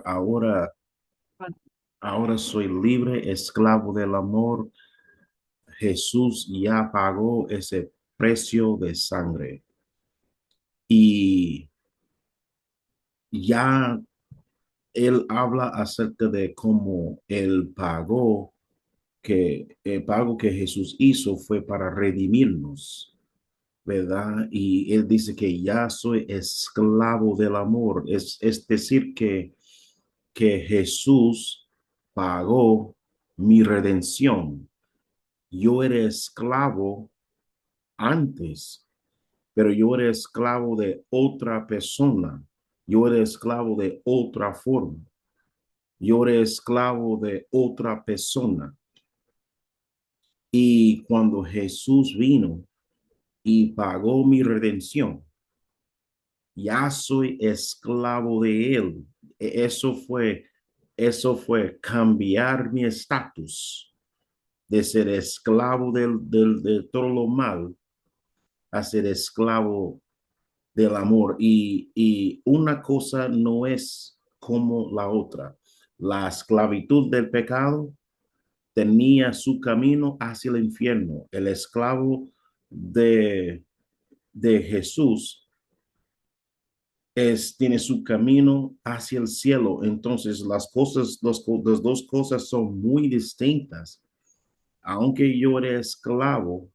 Ahora, ahora soy libre, esclavo del amor. Jesús ya pagó ese precio de sangre y ya él habla acerca de cómo el pago que Jesús hizo fue para redimirnos, ¿verdad? Y él dice que ya soy esclavo del amor, es decir, que Jesús pagó mi redención. Yo era esclavo antes, pero yo era esclavo de otra persona. Yo era esclavo de otra forma. Yo era esclavo de otra persona. Y cuando Jesús vino y pagó mi redención, ya soy esclavo de él. Eso fue cambiar mi estatus de ser esclavo de todo lo mal a ser esclavo del amor. Y una cosa no es como la otra. La esclavitud del pecado tenía su camino hacia el infierno. El esclavo de, de Jesús tiene su camino hacia el cielo. Entonces, las dos cosas son muy distintas. Aunque yo era esclavo,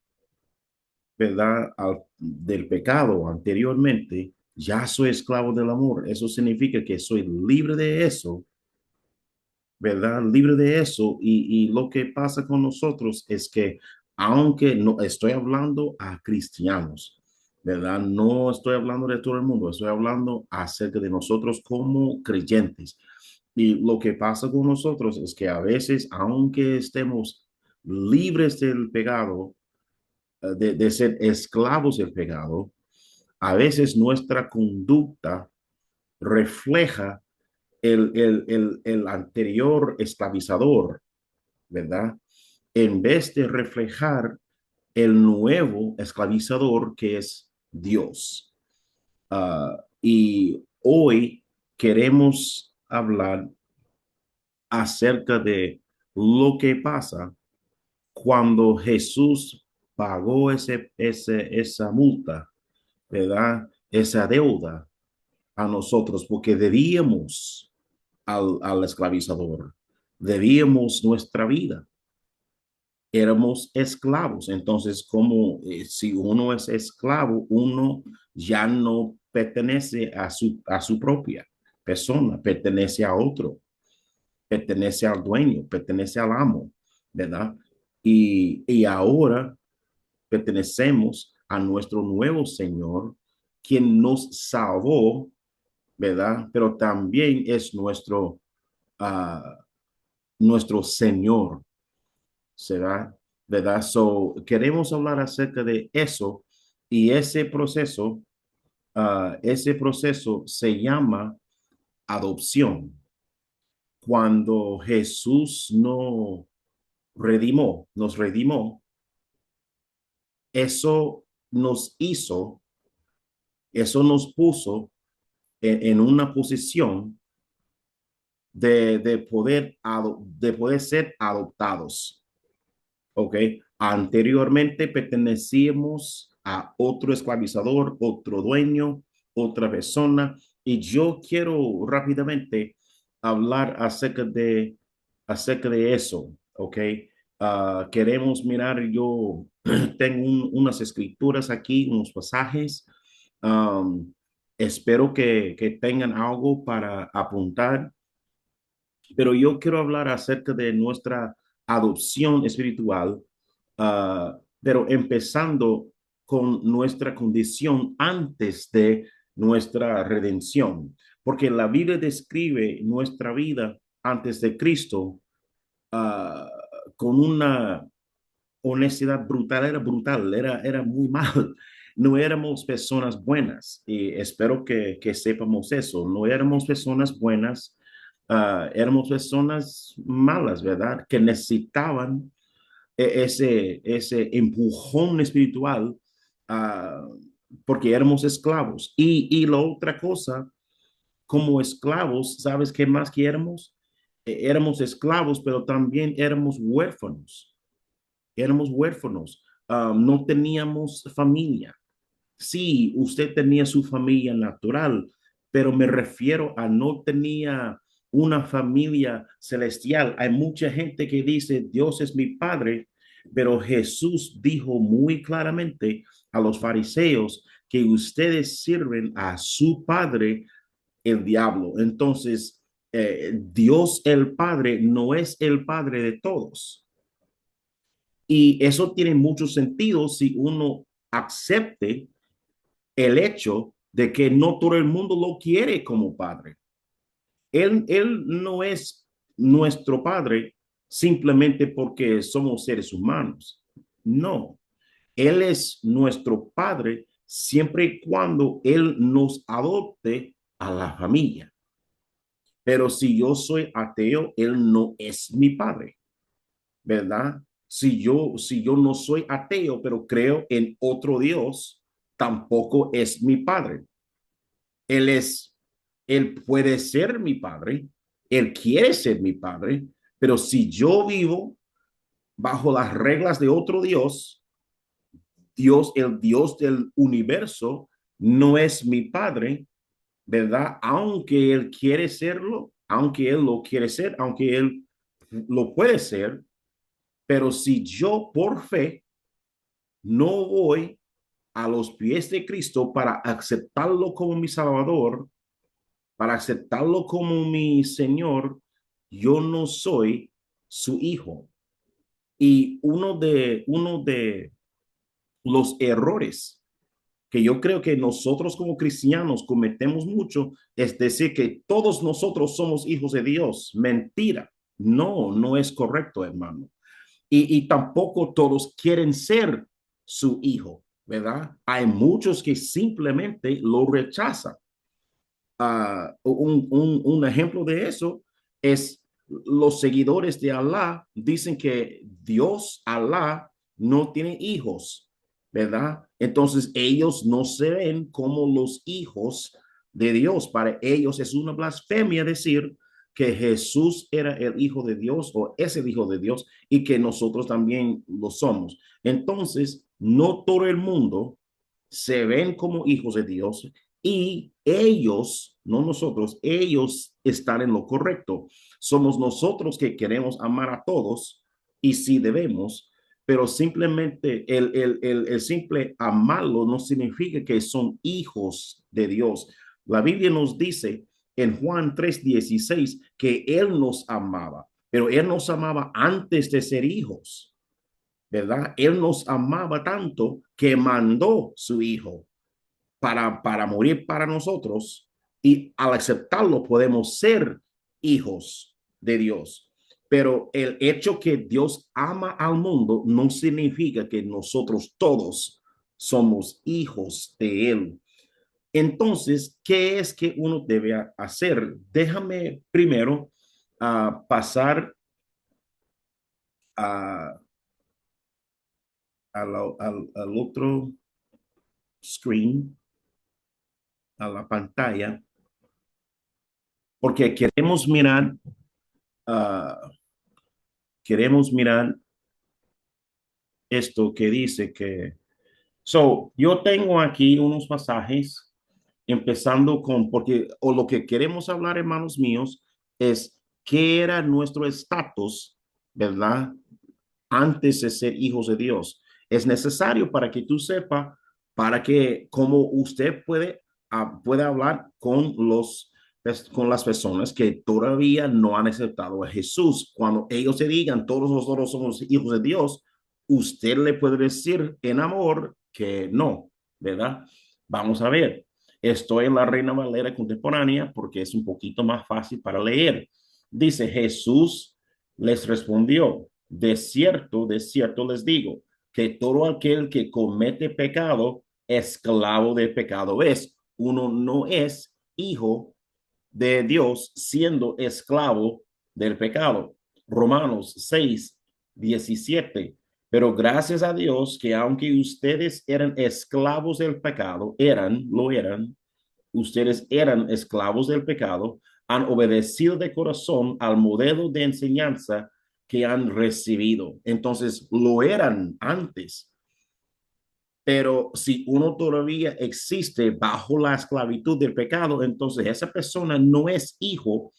¿verdad? Del pecado anteriormente, ya soy esclavo del amor. Eso significa que soy libre de eso, ¿verdad? Libre de eso. Y lo que pasa con nosotros es que, aunque no estoy hablando a cristianos, ¿verdad? No estoy hablando de todo el mundo, estoy hablando acerca de nosotros como creyentes. Y lo que pasa con nosotros es que a veces, aunque estemos libres del pecado, de ser esclavos del pecado, a veces nuestra conducta refleja el anterior esclavizador, ¿verdad? En vez de reflejar el nuevo esclavizador que es Dios. Y hoy queremos hablar acerca de lo que pasa cuando Jesús pagó esa multa, ¿verdad? Esa deuda a nosotros, porque debíamos al esclavizador, debíamos nuestra vida, éramos esclavos. Entonces, como si uno es esclavo, uno ya no pertenece a su propia persona, pertenece a otro, pertenece al dueño, pertenece al amo, ¿verdad? Y ahora pertenecemos a nuestro nuevo Señor, quien nos salvó, ¿verdad? Pero también es uh, nuestro Señor, ¿será? ¿Verdad? So, queremos hablar acerca de eso y ese proceso se llama adopción. Cuando Jesús nos redimó, eso nos hizo, eso nos puso en una posición de poder ser adoptados. ¿Ok? Anteriormente pertenecíamos a otro esclavizador, otro dueño, otra persona. Y yo quiero rápidamente hablar acerca de eso. ¿Ok? Queremos mirar, yo tengo unas escrituras aquí, unos pasajes. Um, Espero que tengan algo para apuntar, pero yo quiero hablar acerca de nuestra adopción espiritual, pero empezando con nuestra condición antes de nuestra redención, porque la Biblia describe nuestra vida antes de Cristo uh, con una honestidad brutal, era muy mal. No éramos personas buenas y espero que sepamos eso. No éramos personas buenas, éramos personas malas, ¿verdad? Que necesitaban ese empujón espiritual, uh, porque éramos esclavos. Y la otra cosa como esclavos, ¿sabes qué más que éramos? Éramos esclavos, pero también éramos huérfanos. Éramos huérfanos. No teníamos familia. Sí, usted tenía su familia natural, pero me refiero a no tenía una familia celestial. Hay mucha gente que dice, Dios es mi padre, pero Jesús dijo muy claramente a los fariseos que ustedes sirven a su padre, el diablo. Entonces, Dios el Padre no es el Padre de todos. Y eso tiene mucho sentido si uno acepte el hecho de que no todo el mundo lo quiere como padre. Él no es nuestro padre simplemente porque somos seres humanos. No, él es nuestro padre siempre y cuando él nos adopte a la familia. Pero si yo soy ateo, él no es mi padre, ¿verdad? Si yo no soy ateo, pero creo en otro Dios, tampoco es mi padre. Él es, él puede ser mi padre, él quiere ser mi padre, pero si yo vivo bajo las reglas de otro Dios, Dios, el Dios del universo, no es mi padre, ¿verdad? Aunque él quiere serlo, aunque él lo quiere ser, aunque él lo puede ser, pero si yo por fe no voy a los pies de Cristo para aceptarlo como mi Salvador, para aceptarlo como mi Señor, yo no soy su hijo. Y uno de los errores que yo creo que nosotros como cristianos cometemos mucho es decir que todos nosotros somos hijos de Dios. Mentira. No, no es correcto, hermano. Y tampoco todos quieren ser su hijo, ¿verdad? Hay muchos que simplemente lo rechazan. Un ejemplo de eso es los seguidores de Alá dicen que Dios, Alá, no tiene hijos, ¿verdad? Entonces ellos no se ven como los hijos de Dios. Para ellos es una blasfemia decir que Jesús era el hijo de Dios o es el hijo de Dios y que nosotros también lo somos. Entonces, no todo el mundo se ven como hijos de Dios y ellos, no nosotros, ellos están en lo correcto. Somos nosotros que queremos amar a todos y sí debemos, pero simplemente el simple amarlo no significa que son hijos de Dios. La Biblia nos dice en Juan 3:16 que Él nos amaba, pero Él nos amaba antes de ser hijos, ¿verdad? Él nos amaba tanto que mandó su hijo para morir para nosotros y al aceptarlo podemos ser hijos de Dios. Pero el hecho que Dios ama al mundo no significa que nosotros todos somos hijos de Él. Entonces, ¿qué es que uno debe hacer? Déjame primero pasar a, al otro screen, a la pantalla, porque uh, queremos mirar esto que dice que, yo tengo aquí unos pasajes empezando con, porque, o lo que queremos hablar, hermanos míos, es qué era nuestro estatus, ¿verdad? Antes de ser hijos de Dios. Es necesario para que tú sepas, para que como usted puede hablar con las personas que todavía no han aceptado a Jesús. Cuando ellos se digan, todos nosotros somos hijos de Dios, usted le puede decir en amor que no, ¿verdad? Vamos a ver. Estoy en la Reina Valera contemporánea porque es un poquito más fácil para leer. Dice, Jesús les respondió, de cierto les digo, que todo aquel que comete pecado, esclavo de pecado es. Uno no es hijo de Dios siendo esclavo del pecado. Romanos 6:17. Pero gracias a Dios que aunque ustedes eran esclavos del pecado, lo eran, ustedes eran esclavos del pecado, han obedecido de corazón al modelo de enseñanza que han recibido. Entonces, lo eran antes. Pero si uno todavía existe bajo la esclavitud del pecado, entonces esa persona no es hijo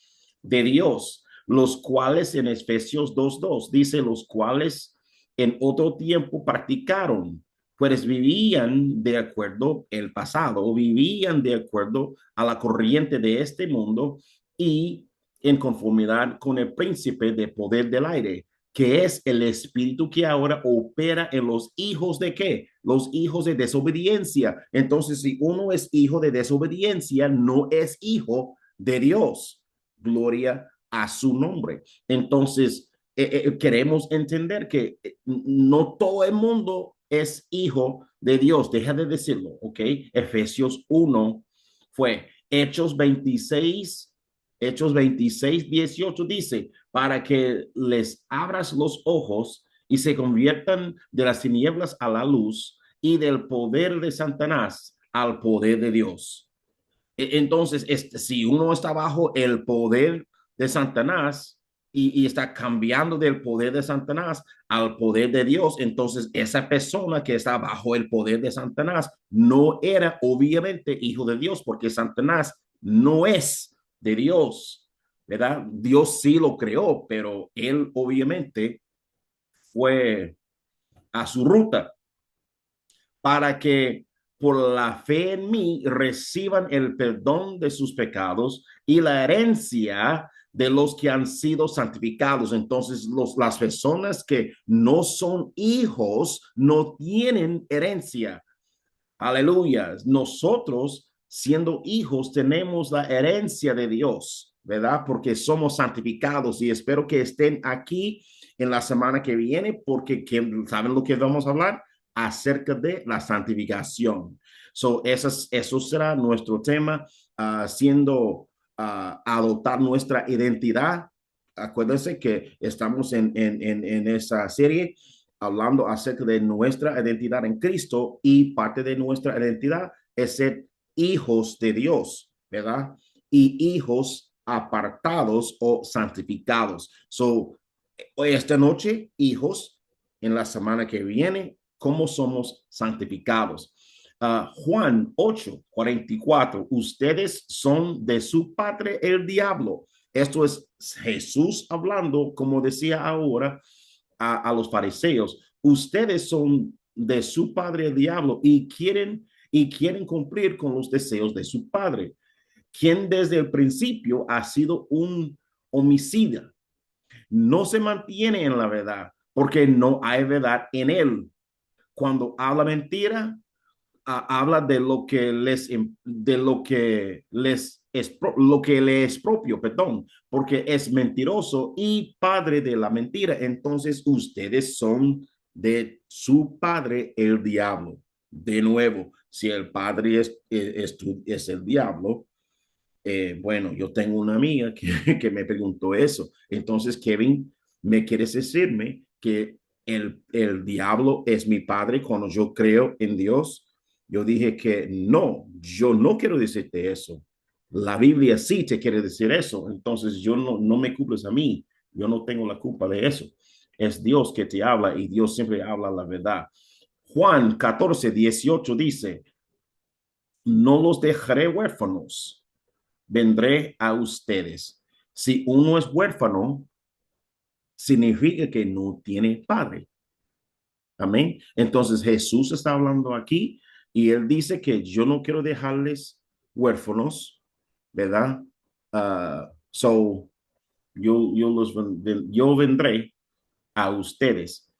de Dios, los cuales en Efesios 2:2 dice, los cuales en otro tiempo practicaron, pues vivían de acuerdo el pasado, o vivían de acuerdo a la corriente de este mundo y en conformidad con el príncipe de poder del aire, que es el espíritu que ahora opera en los hijos de qué? Los hijos de desobediencia. Entonces, si uno es hijo de desobediencia, no es hijo de Dios. Gloria a su nombre. Entonces, queremos entender que no todo el mundo es hijo de Dios. Deja de decirlo, ¿ok? Efesios 1 fue Hechos 26, 18 dice, para que les abras los ojos y se conviertan de las tinieblas a la luz y del poder de Satanás al poder de Dios. Entonces, si uno está bajo el poder de Satanás y está cambiando del poder de Satanás al poder de Dios, entonces esa persona que está bajo el poder de Satanás no era obviamente hijo de Dios, porque Satanás no es de Dios, ¿verdad? Dios sí lo creó, pero él obviamente fue a su ruta para que por la fe en mí reciban el perdón de sus pecados y la herencia de los que han sido santificados. Entonces, las personas que no son hijos no tienen herencia. Aleluya. Nosotros, siendo hijos, tenemos la herencia de Dios, ¿verdad? Porque somos santificados y espero que estén aquí en la semana que viene porque ¿saben lo que vamos a hablar? Acerca de la santificación. Eso será nuestro tema, siendo adoptar nuestra identidad. Acuérdense que estamos en esa serie hablando acerca de nuestra identidad en Cristo y parte de nuestra identidad es ser hijos de Dios, ¿verdad? Y hijos apartados o santificados. Hoy esta noche, hijos, en la semana que viene, ¿cómo somos santificados? Juan 8:44, ustedes son de su padre el diablo. Esto es Jesús hablando, como decía ahora, a los fariseos, ustedes son de su padre el diablo y quieren cumplir con los deseos de su padre, quien desde el principio ha sido un homicida. No se mantiene en la verdad porque no hay verdad en él. Cuando habla mentira, habla lo que le es propio, perdón, porque es mentiroso y padre de la mentira. Entonces ustedes son de su padre el diablo. De nuevo, si el padre es el diablo, bueno, yo tengo una amiga que me preguntó eso. Entonces, Kevin, ¿me quieres decirme que el diablo es mi padre cuando yo creo en Dios? Yo dije que no, yo no quiero decirte eso. La Biblia sí te quiere decir eso. Entonces, yo no me culpes a mí. Yo no tengo la culpa de eso. Es Dios que te habla y Dios siempre habla la verdad. Juan 14:18 dice, no los dejaré huérfanos, vendré a ustedes. Si uno es huérfano, significa que no tiene padre. Amén. Entonces Jesús está hablando aquí y él dice que yo no quiero dejarles huérfanos, ¿verdad? So, yo vendré a ustedes.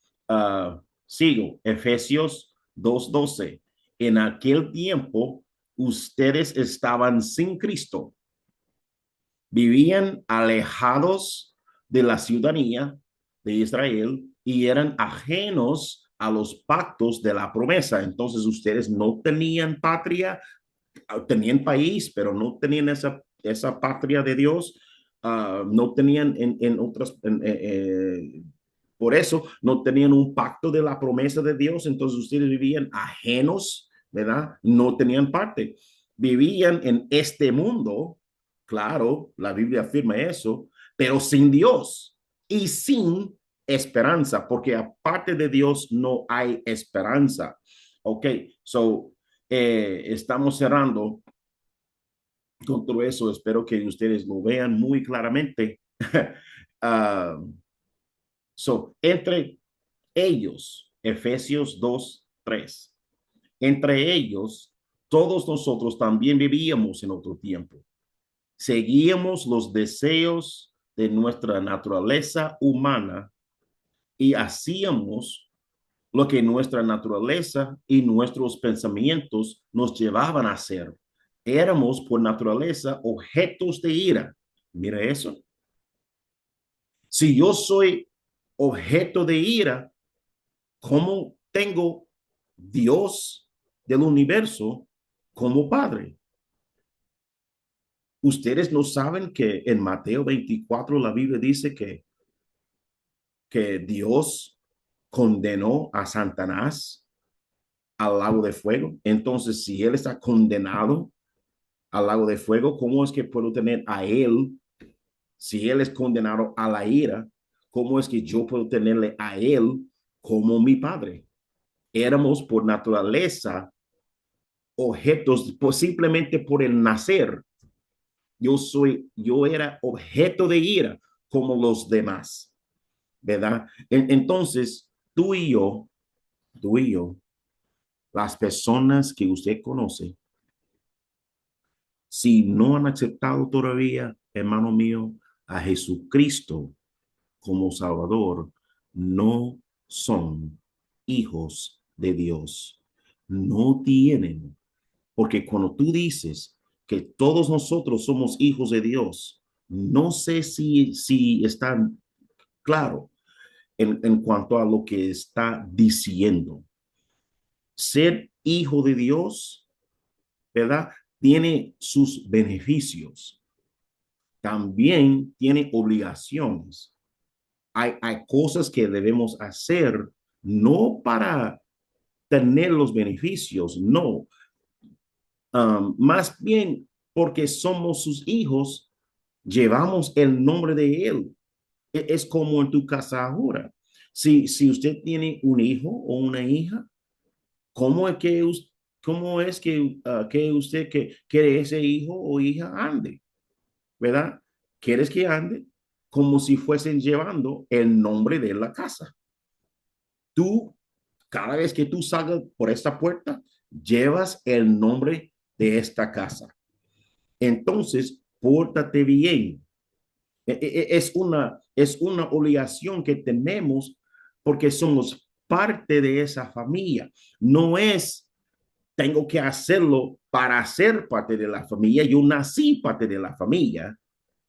Sigo, Efesios 2:12. En aquel tiempo, ustedes estaban sin Cristo, vivían alejados de la ciudadanía de Israel y eran ajenos a los pactos de la promesa. Entonces ustedes no tenían patria, tenían país, pero no tenían esa patria de Dios. No tenían en otras, por eso no tenían un pacto de la promesa de Dios. Entonces ustedes vivían ajenos, ¿verdad? No tenían parte. vivían en este mundo, claro, la Biblia afirma eso, pero sin Dios y sin esperanza, porque aparte de Dios no hay esperanza. Ok, so estamos cerrando con todo eso. Espero que ustedes lo vean muy claramente. uh, entre ellos, Efesios 2:3, entre ellos, todos nosotros también vivíamos en otro tiempo. Seguíamos los deseos de nuestra naturaleza humana y hacíamos lo que nuestra naturaleza y nuestros pensamientos nos llevaban a hacer. Éramos por naturaleza objetos de ira. Mira eso. Si yo soy objeto de ira, ¿cómo tengo Dios del universo como Padre? Ustedes no saben que en Mateo 24 la Biblia dice que Dios condenó a Satanás al lago de fuego. Entonces, si él está condenado al lago de fuego, ¿cómo es que puedo tener a él? Si él es condenado a la ira, ¿cómo es que yo puedo tenerle a él como mi padre? Éramos por naturaleza objetos, pues simplemente por el nacer. Yo era objeto de ira como los demás, ¿verdad? Entonces, tú y yo, las personas que usted conoce, si no han aceptado todavía, hermano mío, a Jesucristo como Salvador, no son hijos de Dios. No tienen, porque cuando tú dices que todos nosotros somos hijos de Dios, no sé si están claro en cuanto a lo que está diciendo. Ser hijo de Dios, ¿verdad? Tiene sus beneficios, también tiene obligaciones. Hay cosas que debemos hacer no para tener los beneficios, no, más bien porque somos sus hijos, llevamos el nombre de él. Es como en tu casa ahora. Si usted tiene un hijo o una hija, ¿cómo es que, cómo es que usted que quiere ese hijo o hija ande? ¿Verdad? ¿Quieres que ande? Como si fuesen llevando el nombre de la casa. Tú, cada vez que tú salgas por esta puerta, llevas el nombre de esta casa. Entonces, pórtate bien. Es una obligación que tenemos porque somos parte de esa familia. No es, tengo que hacerlo para ser parte de la familia. Yo nací parte de la familia,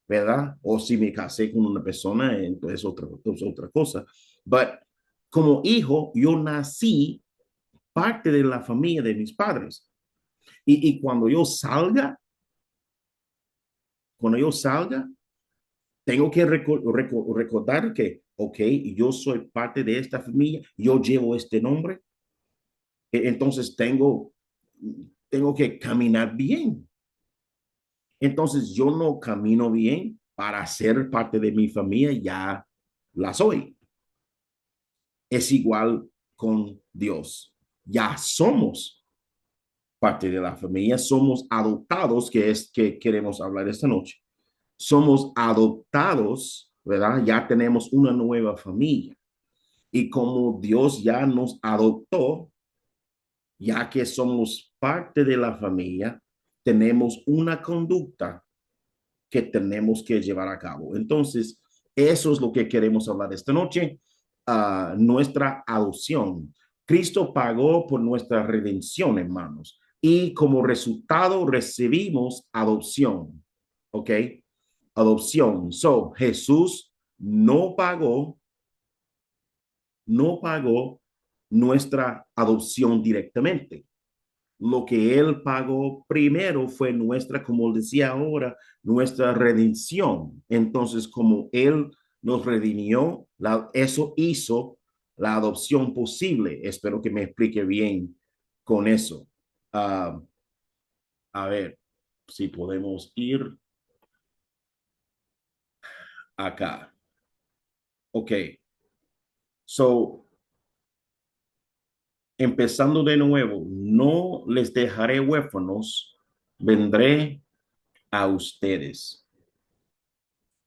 ¿verdad? O si me casé con una persona, entonces otra cosa. But como hijo, yo nací parte de la familia de mis padres. Y cuando yo salga, tengo que recordar que, ok, yo soy parte de esta familia, yo llevo este nombre, entonces tengo que caminar bien. Entonces yo no camino bien para ser parte de mi familia, ya la soy. Es igual con Dios. Ya somos parte de la familia, somos adoptados, que es que queremos hablar esta noche. Somos adoptados, ¿verdad? Ya tenemos una nueva familia. Y como Dios ya nos adoptó, ya que somos parte de la familia, tenemos una conducta que tenemos que llevar a cabo. Entonces, eso es lo que queremos hablar esta noche, nuestra adopción. Cristo pagó por nuestra redención, hermanos, y como resultado recibimos adopción, ¿ok? Adopción. So, Jesús no pagó nuestra adopción directamente. Lo que él pagó primero fue nuestra, como decía ahora, nuestra redención. Entonces, como él nos redimió, eso hizo la adopción posible. Espero que me explique bien con eso. Uh, A ver si podemos ir acá. Ok, so empezando de nuevo, no les dejaré huérfanos, vendré a ustedes.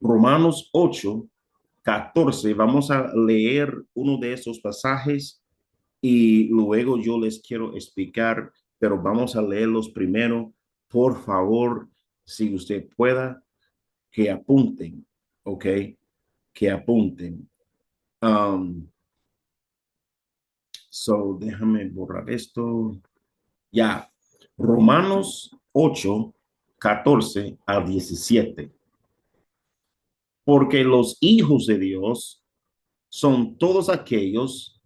Romanos 8, 14. Vamos a leer uno de esos pasajes y luego yo les quiero explicar, pero vamos a leerlos primero. Por favor, si usted pueda, que apunten, ¿ok? Que apunten. Um, so, déjame borrar esto. Ya, Romanos 8, 14 al 17. Porque los hijos de Dios son todos aquellos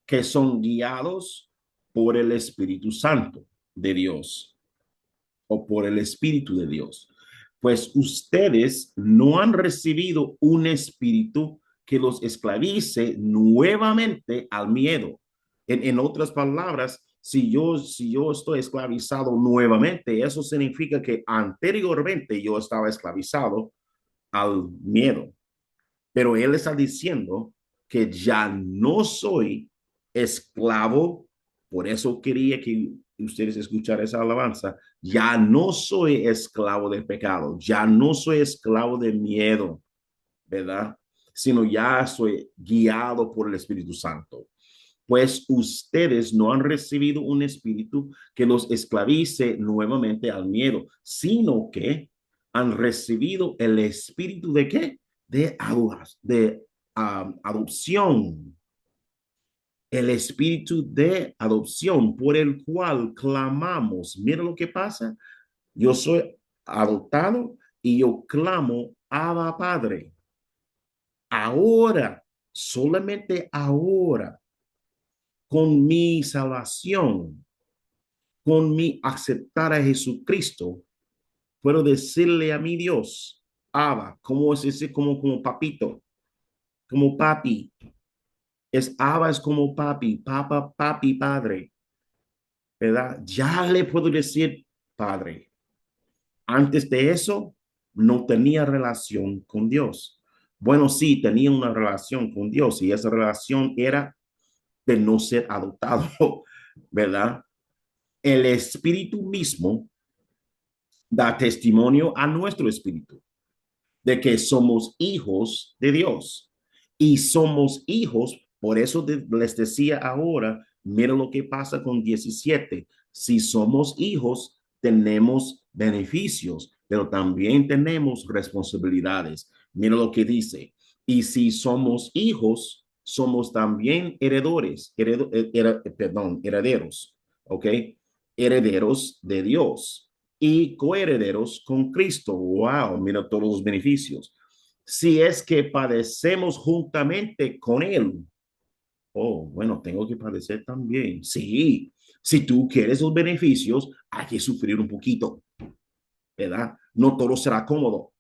que son guiados por el Espíritu Santo de Dios o por el Espíritu de Dios. Pues ustedes no han recibido un espíritu que los esclavice nuevamente al miedo. En otras palabras, si yo estoy esclavizado nuevamente, eso significa que anteriormente yo estaba esclavizado al miedo. Pero él está diciendo que ya no soy esclavo, por eso quería que ustedes escucharan esa alabanza, ya no soy esclavo del pecado, ya no soy esclavo del miedo, ¿verdad? Sino ya soy guiado por el Espíritu Santo. Pues ustedes no han recibido un espíritu que los esclavice nuevamente al miedo, sino que han recibido el espíritu de qué? De adopción, el espíritu de adopción por el cual clamamos. Mira lo que pasa. Yo soy adoptado y yo clamo, Abba Padre. Ahora, solamente ahora, con mi salvación, con mi aceptar a Jesucristo, puedo decirle a mi Dios, Abba, ¿cómo es ese? Como papito, como papi. Es Abba, es como papi, papa, papi, padre, ¿verdad? Ya le puedo decir padre. Antes de eso, no tenía relación con Dios. Bueno, sí, tenía una relación con Dios y esa relación era de no ser adoptado, ¿verdad? El espíritu mismo da testimonio a nuestro espíritu de que somos hijos de Dios y somos hijos. Por eso les decía ahora, mira lo que pasa con 17. Si somos hijos, tenemos beneficios, pero también tenemos responsabilidades. Mira lo que dice. Y si somos hijos, somos también herederos, ¿ok? Herederos de Dios y coherederos con Cristo. Wow, mira todos los beneficios. Si es que padecemos juntamente con Él. Oh, bueno, tengo que padecer también. Sí, si tú quieres los beneficios, hay que sufrir un poquito, ¿verdad? No todo será cómodo.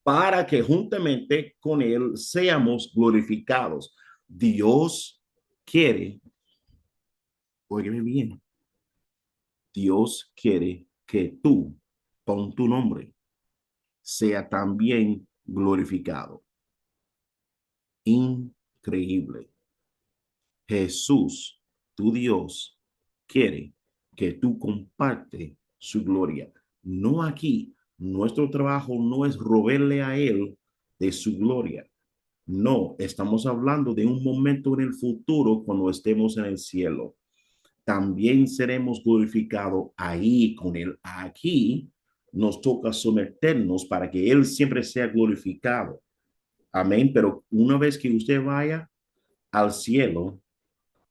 Para que juntamente con Él seamos glorificados. Dios quiere, óyeme bien, Dios quiere que tú, con tu nombre, sea también glorificado. Increíble. Jesús, tu Dios, quiere que tú comparte su gloria. No aquí. Nuestro trabajo no es robarle a Él de su gloria. No, estamos hablando de un momento en el futuro cuando estemos en el cielo. También seremos glorificados ahí con Él. Aquí nos toca someternos para que Él siempre sea glorificado. Amén. Pero una vez que usted vaya al cielo,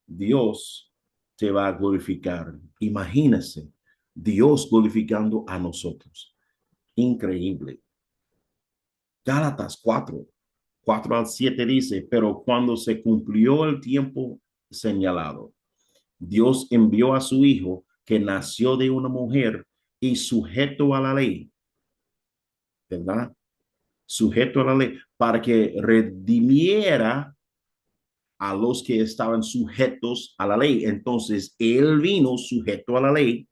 Dios te va a glorificar. Imagínese Dios glorificando a nosotros. Increíble. Gálatas 4, 4 al 7 dice, pero cuando se cumplió el tiempo señalado, Dios envió a su hijo que nació de una mujer y sujeto a la ley, ¿verdad? Sujeto a la ley, para que redimiera a los que estaban sujetos a la ley. Entonces, él vino sujeto a la ley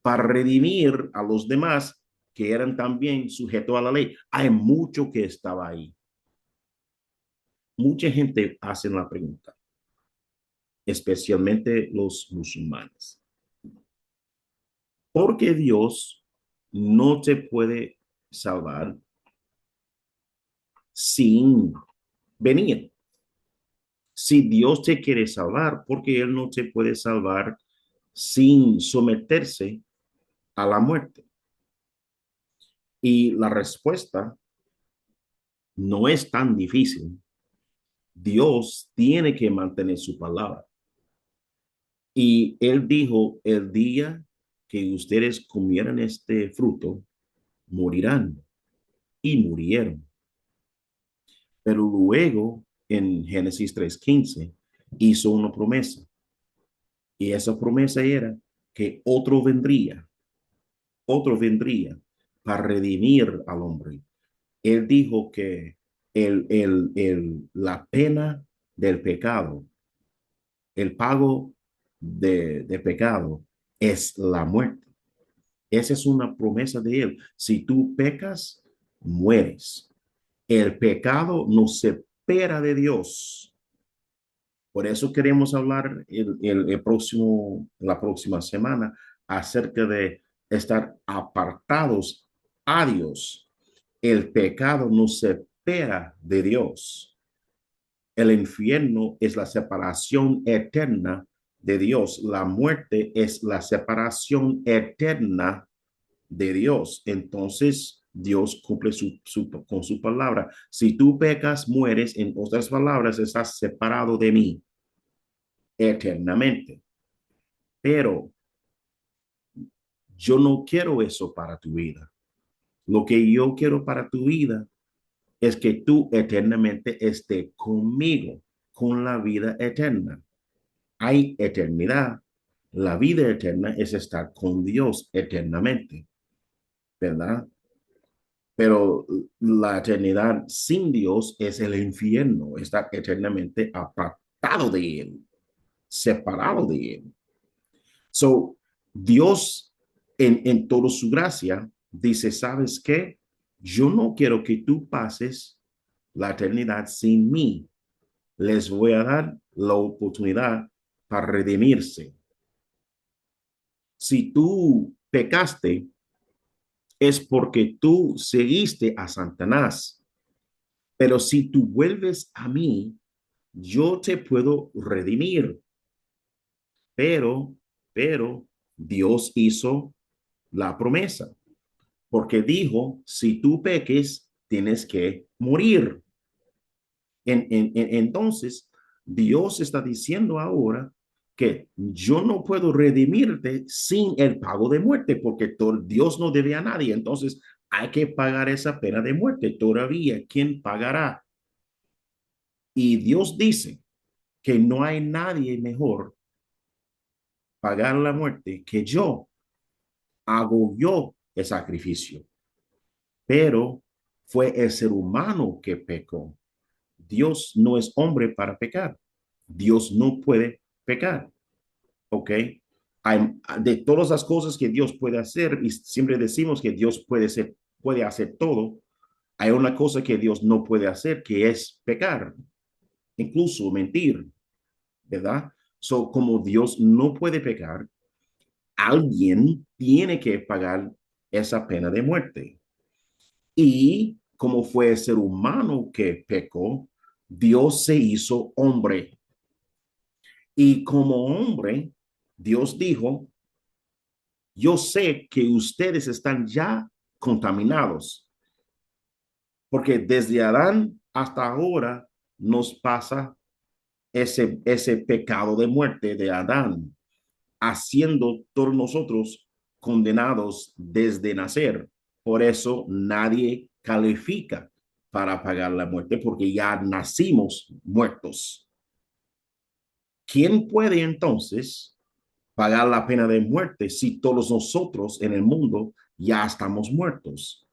para redimir a los demás que eran también sujetos a la ley. Hay mucho que estaba ahí. Mucha gente hace la pregunta, especialmente los musulmanes. ¿Por qué Dios no te puede salvar sin venir? Si Dios te quiere salvar, ¿por qué Él no te puede salvar sin someterse a la muerte? Y la respuesta no es tan difícil. Dios tiene que mantener su palabra. Y Él dijo, el día que ustedes comieran este fruto, morirán. Y murieron. Pero luego, en Génesis 3:15, hizo una promesa. Y esa promesa era que otro vendría para redimir al hombre. Él dijo que la pena del pecado, el pago de pecado es la muerte. Esa es una promesa de él. Si tú pecas, mueres. El pecado nos separa de Dios. Por eso queremos hablar la próxima semana acerca de estar apartados a Dios. El pecado nos separa de Dios. El infierno es la separación eterna de Dios. La muerte es la separación eterna de Dios. Entonces, Dios cumple con su palabra. Si tú pecas, mueres. En otras palabras, estás separado de mí eternamente. Pero yo no quiero eso para tu vida. Lo que yo quiero para tu vida es que tú eternamente estés conmigo, con la vida eterna. Hay eternidad. La vida eterna es estar con Dios eternamente, ¿verdad? Pero la eternidad sin Dios es el infierno, estar eternamente apartado de Él, separado de Él. So, Dios en toda su gracia dice, ¿sabes qué? Yo no quiero que tú pases la eternidad sin mí. Les voy a dar la oportunidad para redimirse. Si tú pecaste, es porque tú seguiste a Satanás. Pero si tú vuelves a mí, yo te puedo redimir. Pero, pero Dios hizo la promesa, porque dijo, si tú peques, tienes que morir. Entonces, Dios está diciendo ahora que yo no puedo redimirte sin el pago de muerte, porque Dios no debe a nadie. Entonces, hay que pagar esa pena de muerte. Todavía, ¿quién pagará? Y Dios dice que no hay nadie mejor pagar la muerte que yo. Hago yo el sacrificio. Pero fue el ser humano que pecó. Dios no es hombre para pecar. Dios no puede pecar. ¿Ok? De todas las cosas que Dios puede hacer, y siempre decimos que Dios puede hacer todo, hay una cosa que Dios no puede hacer, que es pecar, incluso mentir, ¿verdad? So, como Dios no puede pecar, alguien tiene que pagar esa pena de muerte. Y como fue el ser humano que pecó, Dios se hizo hombre. Y como hombre, Dios dijo, yo sé que ustedes están ya contaminados, porque desde Adán hasta ahora nos pasa ese pecado de muerte de Adán, haciendo todos nosotros condenados desde nacer. Por eso nadie califica para pagar la muerte, porque ya nacimos muertos. ¿Quién puede entonces pagar la pena de muerte si todos nosotros en el mundo ya estamos muertos?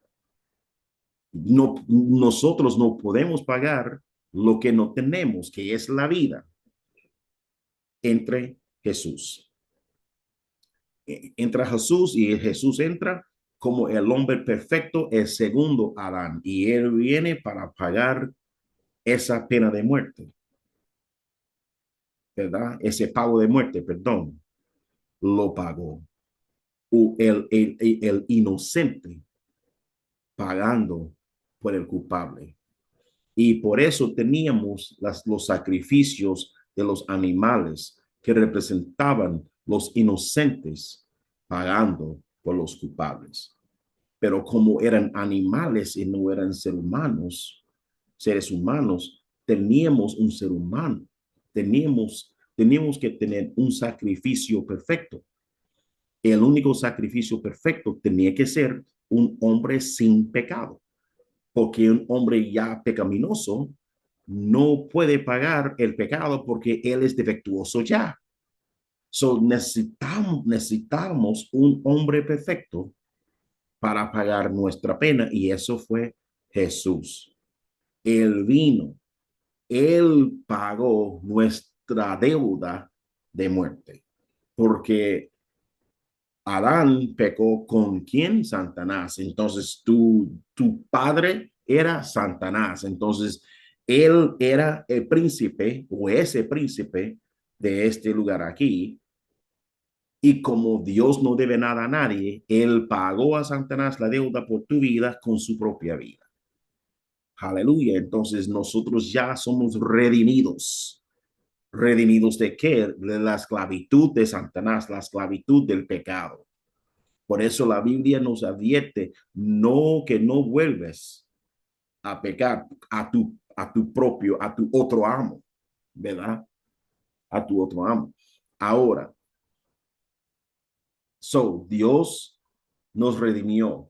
No, nosotros no podemos pagar lo que no tenemos, que es la vida entre Jesús. Entra Jesús y Jesús entra como el hombre perfecto, el segundo Adán, y él viene para pagar esa pena de muerte, ¿verdad? Ese pago de muerte, perdón, lo pagó el inocente pagando por el culpable. Y por eso teníamos los sacrificios de los animales que representaban los inocentes pagando por los culpables. Pero como eran animales y no eran seres humanos, teníamos un ser humano, teníamos que tener un sacrificio perfecto. El único sacrificio perfecto tenía que ser un hombre sin pecado, porque un hombre ya pecaminoso no puede pagar el pecado porque él es defectuoso ya. So necesitamos un hombre perfecto para pagar nuestra pena y eso fue Jesús. Él vino, él pagó nuestra deuda de muerte, porque Adán pecó con quién? Satanás. Entonces tu padre era Satanás. Entonces él era el príncipe o ese príncipe de este lugar aquí. Y como Dios no debe nada a nadie, él pagó a Satanás la deuda por tu vida con su propia vida. Aleluya. Entonces nosotros ya somos redimidos. ¿Redimidos de qué? De la esclavitud de Satanás, la esclavitud del pecado. Por eso la Biblia nos advierte, no que no vuelves a pecar a tu otro amo, ¿verdad? A tu otro amo. Ahora, Dios nos redimió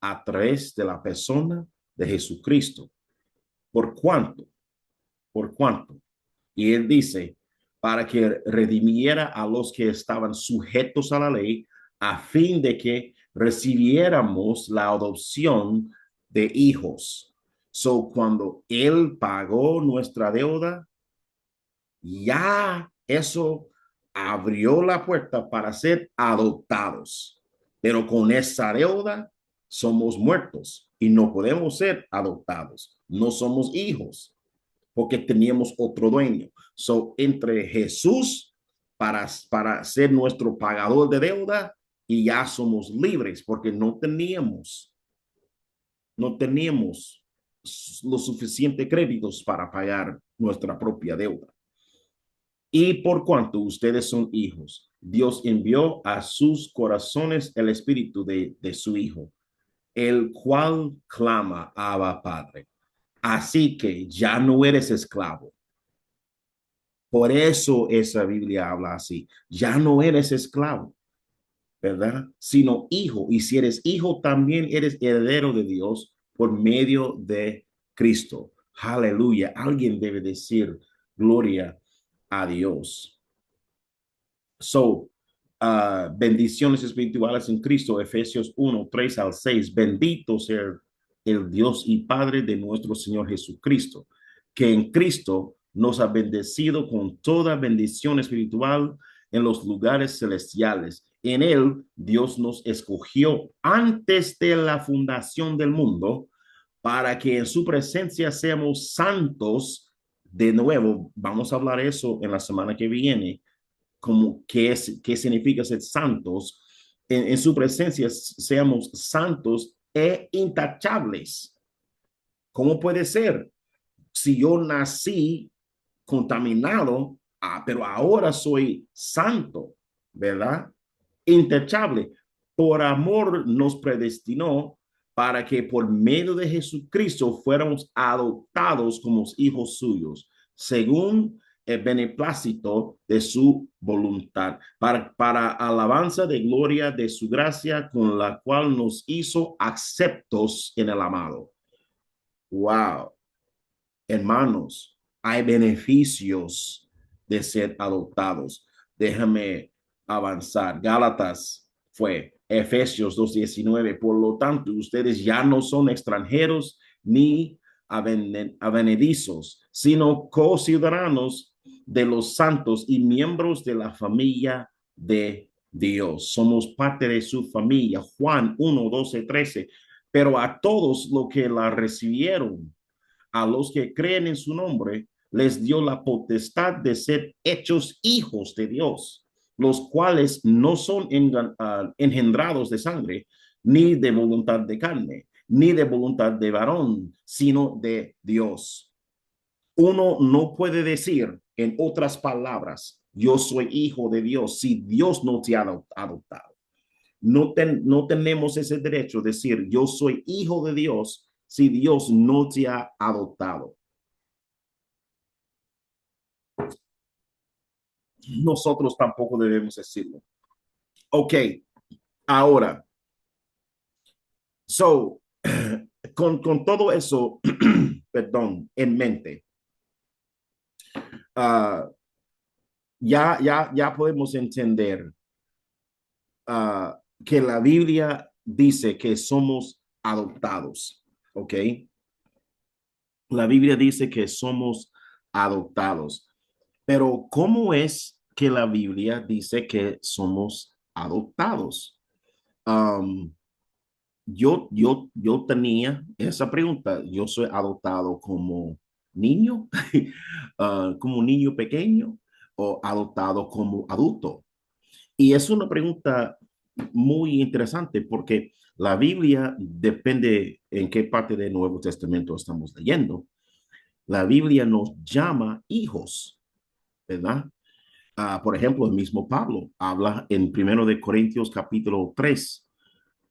a través de la persona de Jesucristo. ¿Por cuánto? ¿Por cuánto? Y él dice, para que redimiera a los que estaban sujetos a la ley, a fin de que recibiéramos la adopción de hijos. Cuando él pagó nuestra deuda, ya eso abrió la puerta para ser adoptados. Pero con esa deuda somos muertos y no podemos ser adoptados. No somos hijos porque teníamos otro dueño. Entre Jesús para ser nuestro pagador de deuda y ya somos libres porque no teníamos los suficientes créditos para pagar nuestra propia deuda. Y por cuanto ustedes son hijos, Dios envió a sus corazones el espíritu de su Hijo, el cual clama, Abba Padre. Así que ya no eres esclavo. Por eso esa Biblia habla así. Ya no eres esclavo, ¿verdad? Sino hijo. Y si eres hijo, también eres heredero de Dios por medio de Cristo. Aleluya. Alguien debe decir gloria a Dios. Bendiciones espirituales en Cristo, Efesios 1:3 al 6. Bendito sea el Dios y Padre de nuestro Señor Jesucristo, que en Cristo nos ha bendecido con toda bendición espiritual en los lugares celestiales. En él Dios nos escogió antes de la fundación del mundo para que en su presencia seamos santos. De nuevo, vamos a hablar eso en la semana que viene, como qué significa ser santos. En su presencia seamos santos e intachables. ¿Cómo puede ser? Si yo nací contaminado, pero ahora soy santo, ¿verdad? Intachable. Por amor nos predestinó para que por medio de Jesucristo fuéramos adoptados como hijos suyos, según el beneplácito de su voluntad, para alabanza de gloria de su gracia, con la cual nos hizo aceptos en el amado. Wow, hermanos, hay beneficios de ser adoptados. Déjame avanzar. Gálatas fue Efesios 2:19. Por lo tanto, ustedes ya no son extranjeros ni advenedizos, sino co-ciudadanos de los santos y miembros de la familia de Dios, somos parte de su familia. Juan 1, 12, 13. Pero a todos los que la recibieron, a los que creen en su nombre, les dio la potestad de ser hechos hijos de Dios, los cuales no son engendrados de sangre, ni de voluntad de carne, ni de voluntad de varón, sino de Dios. Uno no puede decir, en otras palabras, yo soy hijo de Dios si Dios no te ha adoptado. No tenemos ese derecho de decir, yo soy hijo de Dios si Dios no te ha adoptado. Nosotros tampoco debemos decirlo. Ok, ahora, so, con todo eso, perdón, en mente, uh, ya podemos entender que la Biblia dice que somos adoptados, ¿ok? La Biblia dice que somos adoptados, pero ¿cómo es que la Biblia dice que somos adoptados? Um, yo tenía esa pregunta. Yo soy adoptado como niño, como niño pequeño o adoptado como adulto. Y es una pregunta muy interesante porque la Biblia depende en qué parte del Nuevo Testamento estamos leyendo. La Biblia nos llama hijos, ¿verdad? Por ejemplo, el mismo Pablo habla en 1 Corintios capítulo 3,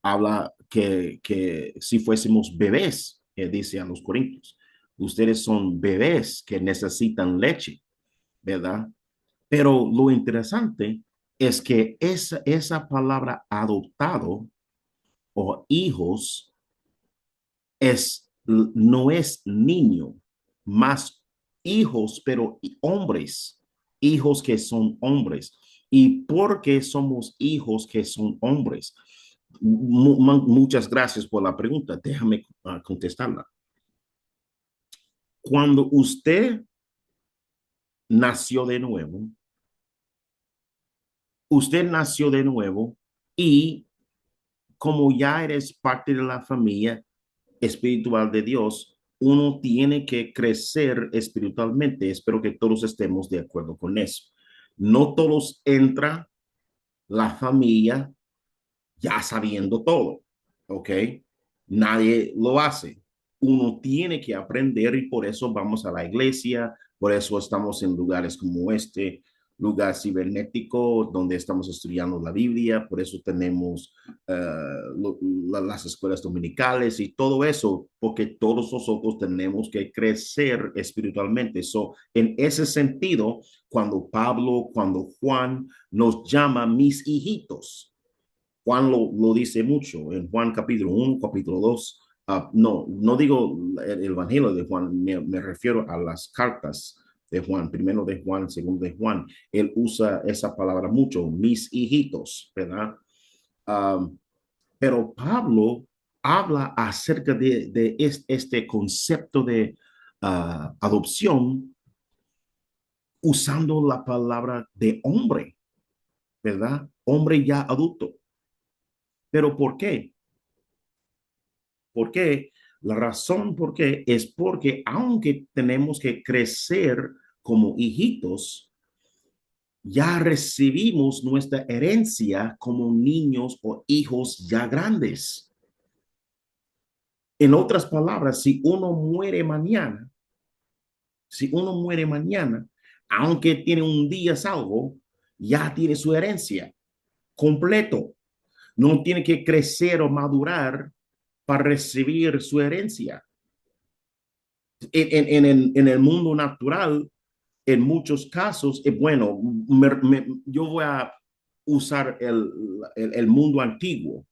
habla que si fuésemos bebés, dice a los corintios, ustedes son bebés que necesitan leche, ¿verdad? Pero lo interesante es que esa palabra adoptado o hijos no es niño, más hijos, pero hombres, hijos que son hombres. ¿Y por qué somos hijos que son hombres? Muchas gracias por la pregunta. Déjame contestarla. Cuando usted nació de nuevo, usted nació de nuevo y como ya eres parte de la familia espiritual de Dios, uno tiene que crecer espiritualmente. Espero que todos estemos de acuerdo con eso. No todos entran la familia ya sabiendo todo, ¿ok? Nadie lo hace. Uno tiene que aprender y por eso vamos a la iglesia, por eso estamos en lugares como este, lugar cibernético donde estamos estudiando la Biblia, por eso tenemos las escuelas dominicales y todo eso, porque todos nosotros tenemos que crecer espiritualmente. So, en ese sentido, cuando Pablo, cuando Juan nos llama mis hijitos, Juan lo dice mucho en Juan capítulo 1, capítulo 2. No digo el Evangelio de Juan, me refiero a las cartas de Juan, primero de Juan, segundo de Juan. Él usa esa palabra mucho, mis hijitos, ¿verdad? Um, pero Pablo habla acerca de este concepto de adopción usando la palabra de hombre, ¿verdad? Hombre ya adulto. ¿Pero por qué? ¿Por qué? La razón por qué es porque aunque tenemos que crecer como hijitos, ya recibimos nuestra herencia como niños o hijos ya grandes. En otras palabras, si uno muere mañana, aunque tiene un día salvo, ya tiene su herencia completo. No tiene que crecer o madurar para recibir su herencia. En el mundo natural, en muchos casos, bueno, yo voy a usar el mundo antiguo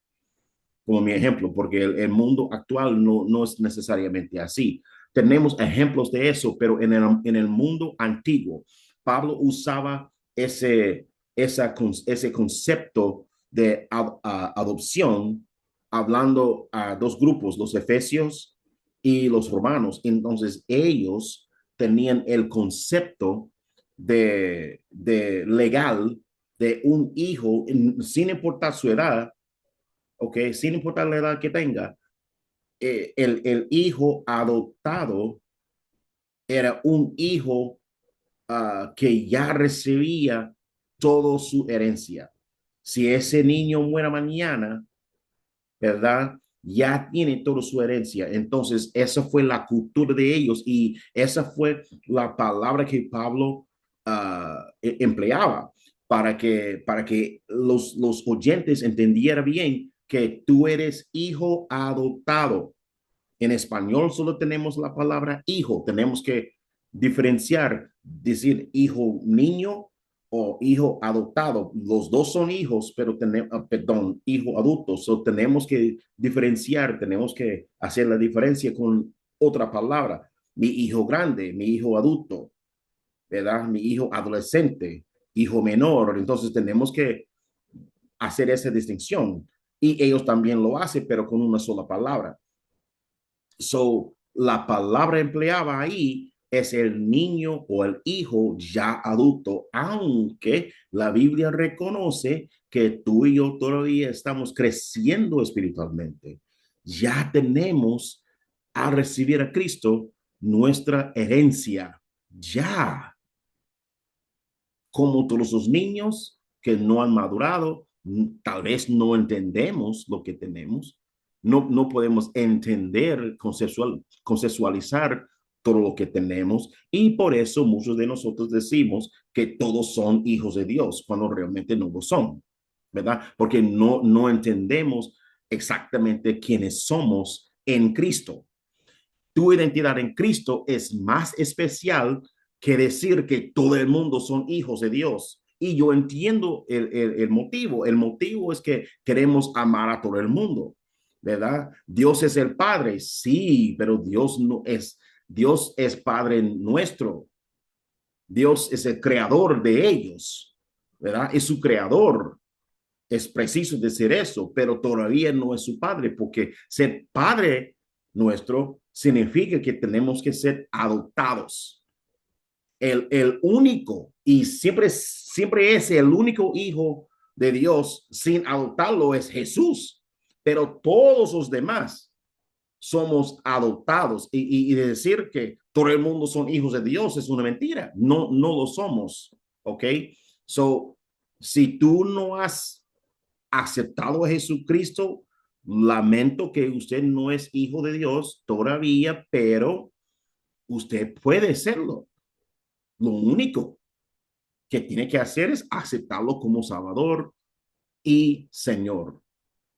como mi ejemplo, porque el mundo actual no es necesariamente así. Tenemos ejemplos de eso, pero en el mundo antiguo, Pablo usaba ese concepto de adopción, hablando a dos grupos, los efesios y los romanos. Entonces, ellos tenían el concepto de legal de un hijo, sin importar su edad, ¿ok? Sin importar la edad que tenga, el hijo adoptado era un hijo que ya recibía toda su herencia. Si ese niño muera mañana, ¿verdad? Ya tiene toda su herencia. Entonces, esa fue la cultura de ellos y esa fue la palabra que Pablo empleaba para que los oyentes entendieran bien que tú eres hijo adoptado. En español solo tenemos la palabra hijo. Tenemos que diferenciar, decir hijo niño o hijo adoptado. Los dos son hijos, pero tenemos, perdón, hijo adulto. So, tenemos que diferenciar, tenemos que hacer la diferencia con otra palabra. Mi hijo grande, mi hijo adulto, ¿verdad? Mi hijo adolescente, hijo menor. Entonces tenemos que hacer esa distinción. Y ellos también lo hacen, pero con una sola palabra. So, la palabra empleada ahí es el niño o el hijo ya adulto, aunque la Biblia reconoce que tú y yo todavía estamos creciendo espiritualmente. Ya tenemos a recibir a Cristo nuestra herencia. Ya, como todos los niños que no han madurado, tal vez no entendemos lo que tenemos, no podemos entender, conceptualizar todo lo que tenemos y por eso muchos de nosotros decimos que todos son hijos de Dios cuando realmente no lo son, ¿verdad? Porque no entendemos exactamente quiénes somos en Cristo. Tu identidad en Cristo es más especial que decir que todo el mundo son hijos de Dios. Y yo entiendo el motivo. El motivo es que queremos amar a todo el mundo, ¿verdad? Dios es el Padre, sí, pero Dios es Padre nuestro. Dios es el creador de ellos, ¿verdad? Es su creador. Es preciso decir eso, pero todavía no es su padre, porque ser padre nuestro significa que tenemos que ser adoptados. El único, y siempre es el único hijo de Dios sin adoptarlo es Jesús, pero todos los demás somos adoptados y decir que todo el mundo son hijos de Dios es una mentira. No lo somos, ¿ok? So, si tú no has aceptado a Jesucristo, lamento que usted no es hijo de Dios todavía, pero usted puede serlo. Lo único que tiene que hacer es aceptarlo como Salvador y Señor,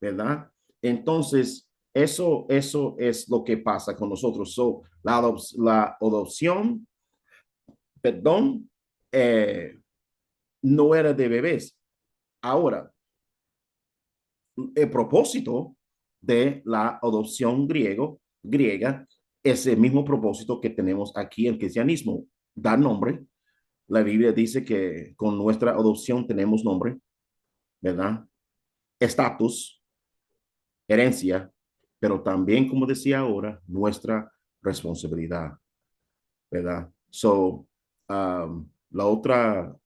¿verdad? Entonces, eso es lo que pasa con nosotros. So, la adopción, perdón, no era de bebés. Ahora, el propósito de la adopción griega es el mismo propósito que tenemos aquí en el cristianismo, dar nombre. La Biblia dice que con nuestra adopción tenemos nombre, ¿verdad? Estatus, herencia, pero también, como decía ahora, nuestra responsabilidad, ¿verdad? So, la otra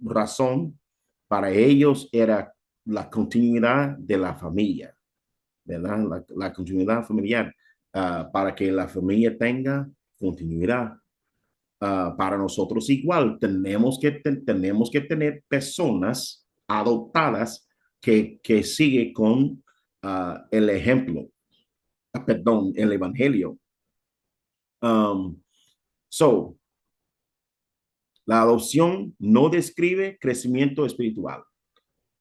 razón para ellos era la continuidad de la familia, ¿verdad? La continuidad familiar, para que la familia tenga continuidad. Para nosotros igual, tenemos que tener personas adoptadas que sigue con el ejemplo, perdón, el evangelio. Um, so, la adopción no describe crecimiento espiritual,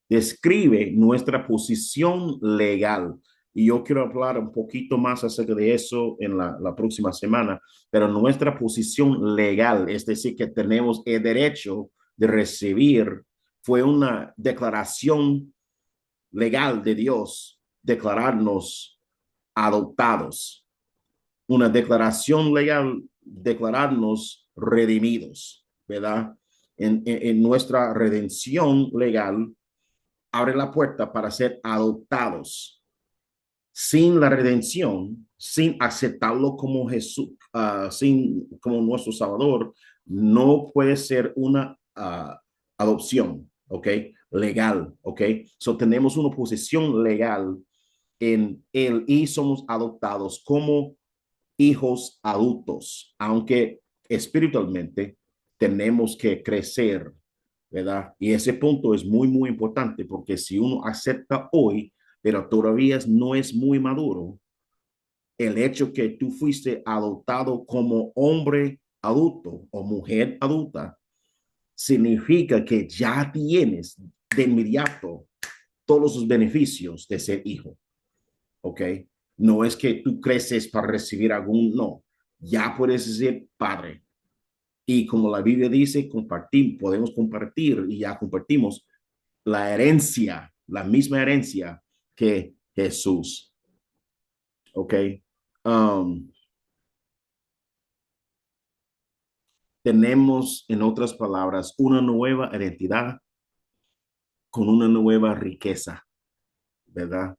describe nuestra posición legal. Y yo quiero hablar un poquito más acerca de eso en la próxima semana, pero nuestra posición legal, es decir, que tenemos el derecho de recibir, fue una declaración legal de Dios, declararnos adoptados, una declaración legal, declararnos redimidos, ¿verdad? En nuestra redención legal, abre la puerta para ser adoptados. Sin la redención, sin aceptarlo como Jesús, como nuestro Salvador, no puede ser una adopción, ¿ok? Legal, ¿ok? So tenemos una posición legal en él y somos adoptados como hijos adultos, aunque espiritualmente tenemos que crecer, ¿verdad? Y ese punto es muy, muy importante porque si uno acepta hoy, pero todavía no es muy maduro, el hecho que tú fuiste adoptado como hombre adulto o mujer adulta significa que ya tienes de inmediato todos los beneficios de ser hijo, ¿ok? No es que tú creces para recibir algún, no, ya puedes ser padre. Y como la Biblia dice, compartir, podemos compartir y ya compartimos la herencia, la misma herencia que Jesús, ¿ok? Um, tenemos, en otras palabras, una nueva identidad con una nueva riqueza, ¿verdad?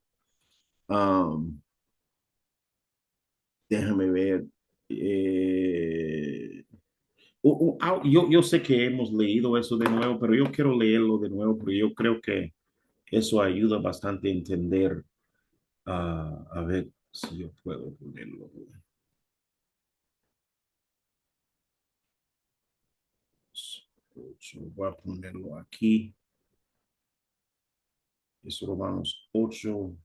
Um, déjame ver. Eh, yo sé que hemos leído eso de nuevo, pero yo quiero leerlo de nuevo porque yo creo que eso ayuda bastante a entender. A ver si yo puedo ponerlo. Voy a ponerlo aquí. Es Romanos 8,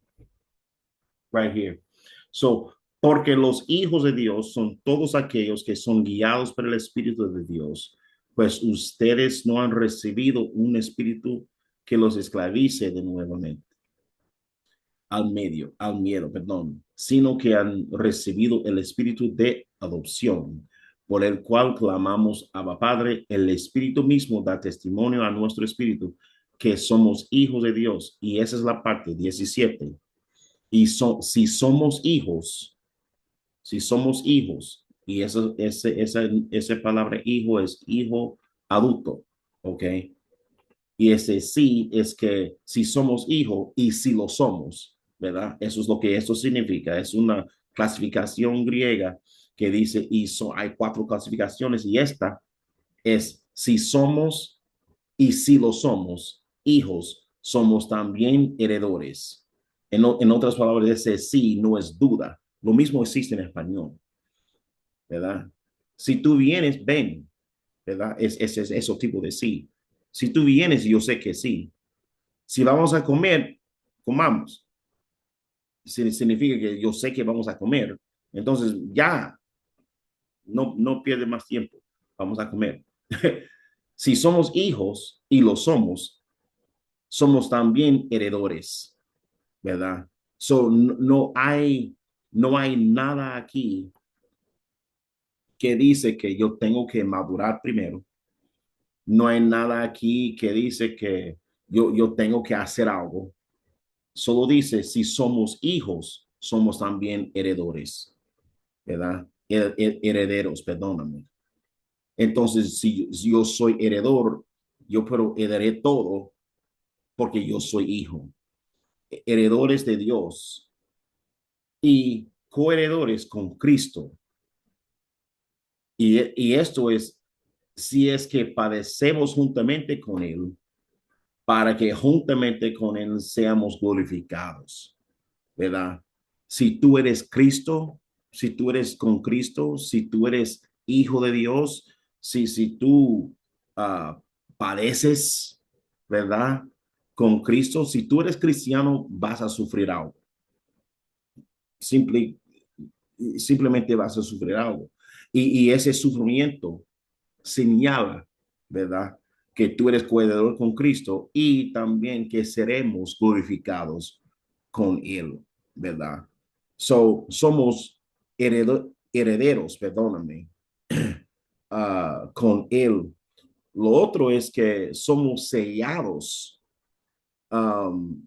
right here. So, porque los hijos de Dios son todos aquellos que son guiados por el Espíritu de Dios, pues ustedes no han recibido un espíritu que los esclavice de nuevamente al miedo, perdón, sino que han recibido el espíritu de adopción, por el cual clamamos Abba Padre. El Espíritu mismo da testimonio a nuestro espíritu que somos hijos de Dios. Y esa es la parte 17. Y si somos hijos, si somos hijos, y esa palabra hijo es hijo adulto, ¿ok? Y ese sí es que si somos hijos y si lo somos, ¿verdad? Eso es lo que eso significa. Es una clasificación griega que dice, hay cuatro clasificaciones y esta es si somos y si lo somos hijos, somos también heredores. En otras palabras, ese sí no es duda. Lo mismo existe en español, ¿verdad? Si tú vienes, ven, ¿verdad? Es ese tipo de sí. Si tú vienes, yo sé que sí. Si vamos a comer, comamos. Significa que yo sé que vamos a comer. Entonces ya no pierde más tiempo. Vamos a comer. Si somos hijos y lo somos, somos también heredores, ¿verdad? So, no hay nada aquí que dice que yo tengo que madurar primero. No hay nada aquí que dice que yo tengo que hacer algo. Solo dice, si somos hijos, somos también heredores, ¿verdad? Herederos, perdóname. Entonces, si yo soy heredor, yo puedo heredar todo porque yo soy hijo. Heredores de Dios y coheredores con Cristo. Y esto es, si es que padecemos juntamente con Él, para que juntamente con Él seamos glorificados. ¿Verdad? Si tú eres Cristo, si tú eres con Cristo, si tú eres hijo de Dios, si tú padeces, ¿verdad? Con Cristo, si tú eres cristiano, vas a sufrir algo. Simple, simplemente vas a sufrir algo. Y ese sufrimiento señala, ¿verdad? Que tú eres coheredor con Cristo y también que seremos glorificados con Él, ¿verdad? Somos herederos, perdóname, con Él. Lo otro es que somos sellados um,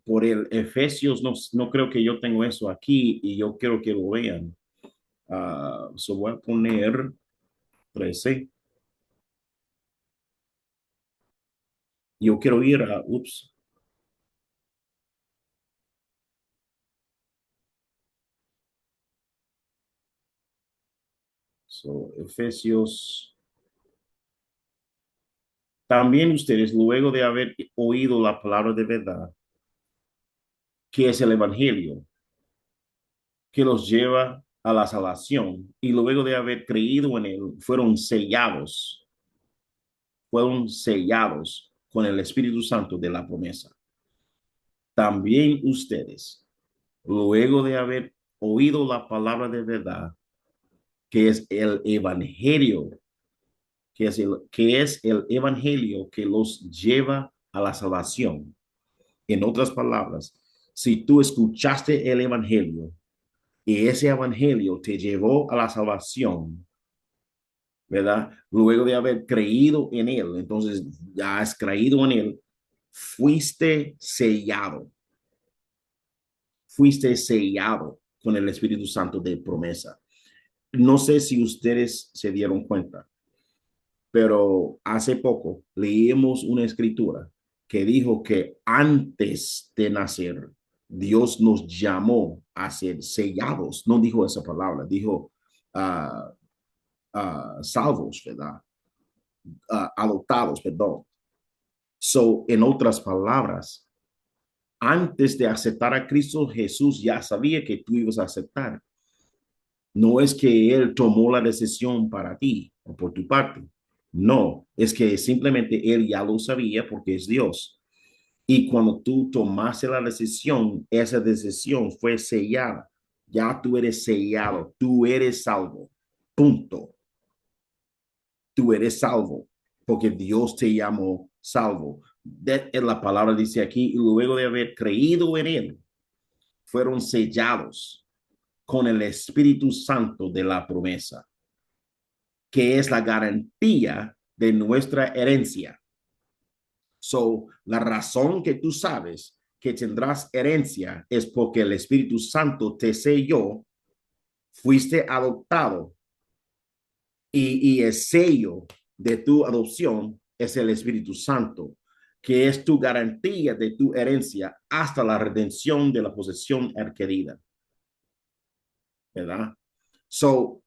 por el Efesios. No creo que yo tengo eso aquí y yo quiero que lo vean. Voy a poner 13. Yo quiero ir Efesios También ustedes, luego de haber oído la palabra de verdad, que es el Evangelio, que los lleva a la salvación, y luego de haber creído en él, fueron sellados con el Espíritu Santo de la promesa. También ustedes, luego de haber oído la palabra de verdad, que es el Evangelio, que es el Evangelio que los lleva a la salvación. En otras palabras, si tú escuchaste el Evangelio y ese Evangelio te llevó a la salvación, ¿verdad? Luego de haber creído en él, entonces ya has creído en él, fuiste sellado, fuiste sellado con el Espíritu Santo de promesa. No sé si ustedes se dieron cuenta, pero hace poco leímos una escritura que dijo que antes de nacer, Dios nos llamó a ser sellados. No dijo esa palabra, dijo uh, salvos, ¿verdad? Adoptados, perdón. So, en otras palabras, antes de aceptar a Cristo, Jesús ya sabía que tú ibas a aceptar. No es que Él tomó la decisión para ti o por tu parte. No, es que simplemente Él ya lo sabía porque es Dios. Y cuando tú tomaste la decisión, esa decisión fue sellada. Ya tú eres sellado, tú eres salvo. Punto. Tú eres salvo porque Dios te llamó salvo. La palabra dice aquí, y luego de haber creído en Él, fueron sellados con el Espíritu Santo de la promesa, que es la garantía de nuestra herencia. So, la razón que tú sabes que tendrás herencia es porque el Espíritu Santo te selló, fuiste adoptado y el sello de tu adopción es el Espíritu Santo, que es tu garantía de tu herencia hasta la redención de la posesión adquirida, ¿verdad? So,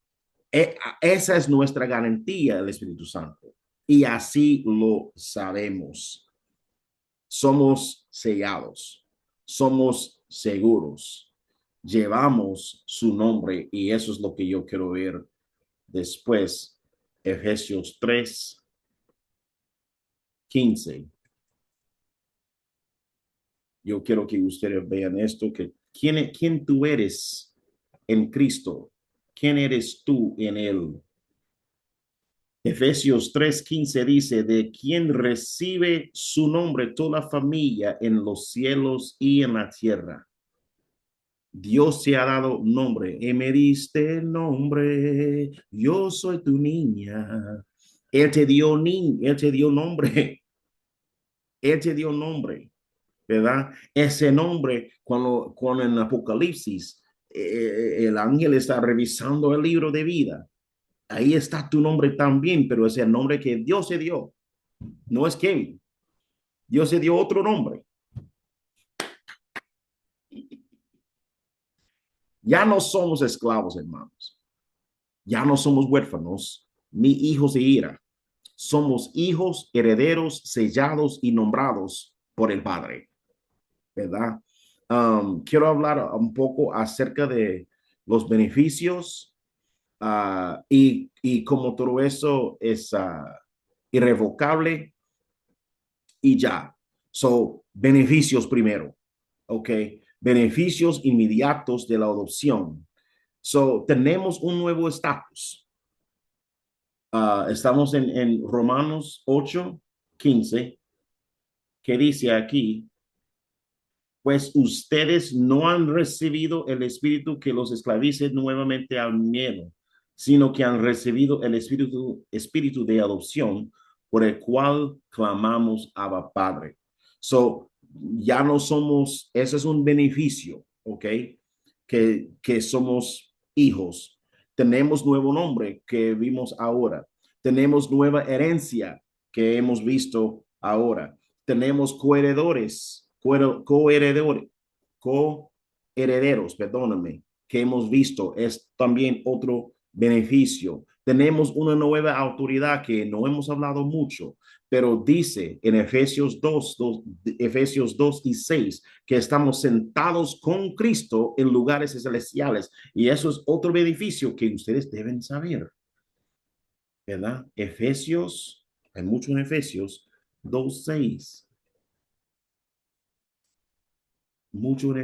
esa es nuestra garantía del Espíritu Santo y así lo sabemos. Somos sellados, somos seguros, llevamos su nombre y eso es lo que yo quiero ver después. Efesios 3:15. Yo quiero que ustedes vean esto, que quién tú eres en Cristo, quién eres tú en Él. Efesios 3:15 dice, de quien recibe su nombre toda familia en los cielos y en la tierra. Dios te ha dado nombre y me diste nombre, yo soy tu niña. Él te dio él te dio nombre, él te dio nombre, ¿verdad? Ese nombre, cuando en Apocalipsis el ángel está revisando el libro de vida, ahí está tu nombre también, pero es el nombre que Dios se dio, no es Kevin. Dios se dio otro nombre. Ya no somos esclavos, hermanos. Ya no somos huérfanos ni hijos de ira. Somos hijos, herederos, sellados y nombrados por el Padre, ¿verdad? Quiero hablar un poco acerca de los beneficios y cómo todo eso es irrevocable y ya. So, beneficios primero, ¿ok? Beneficios inmediatos de la adopción. So, tenemos un nuevo estatus. Estamos en Romanos 8:15, que dice aquí, pues ustedes no han recibido el espíritu que los esclavice nuevamente al miedo, sino que han recibido el espíritu de adopción por el cual clamamos Abba Padre. So, ya no somos, ese es un beneficio, ¿ok? Que somos hijos. Tenemos nuevo nombre que vimos ahora. Tenemos nueva herencia que hemos visto ahora. Tenemos coherederos, perdóname, que hemos visto. Es también otro beneficio. Tenemos una nueva autoridad que no hemos hablado mucho, pero dice en Efesios 2 y 6 que estamos sentados con Cristo en lugares celestiales. Y eso es otro beneficio que ustedes deben saber, ¿verdad? Efesios, hay mucho en Efesios 2 6, mucho en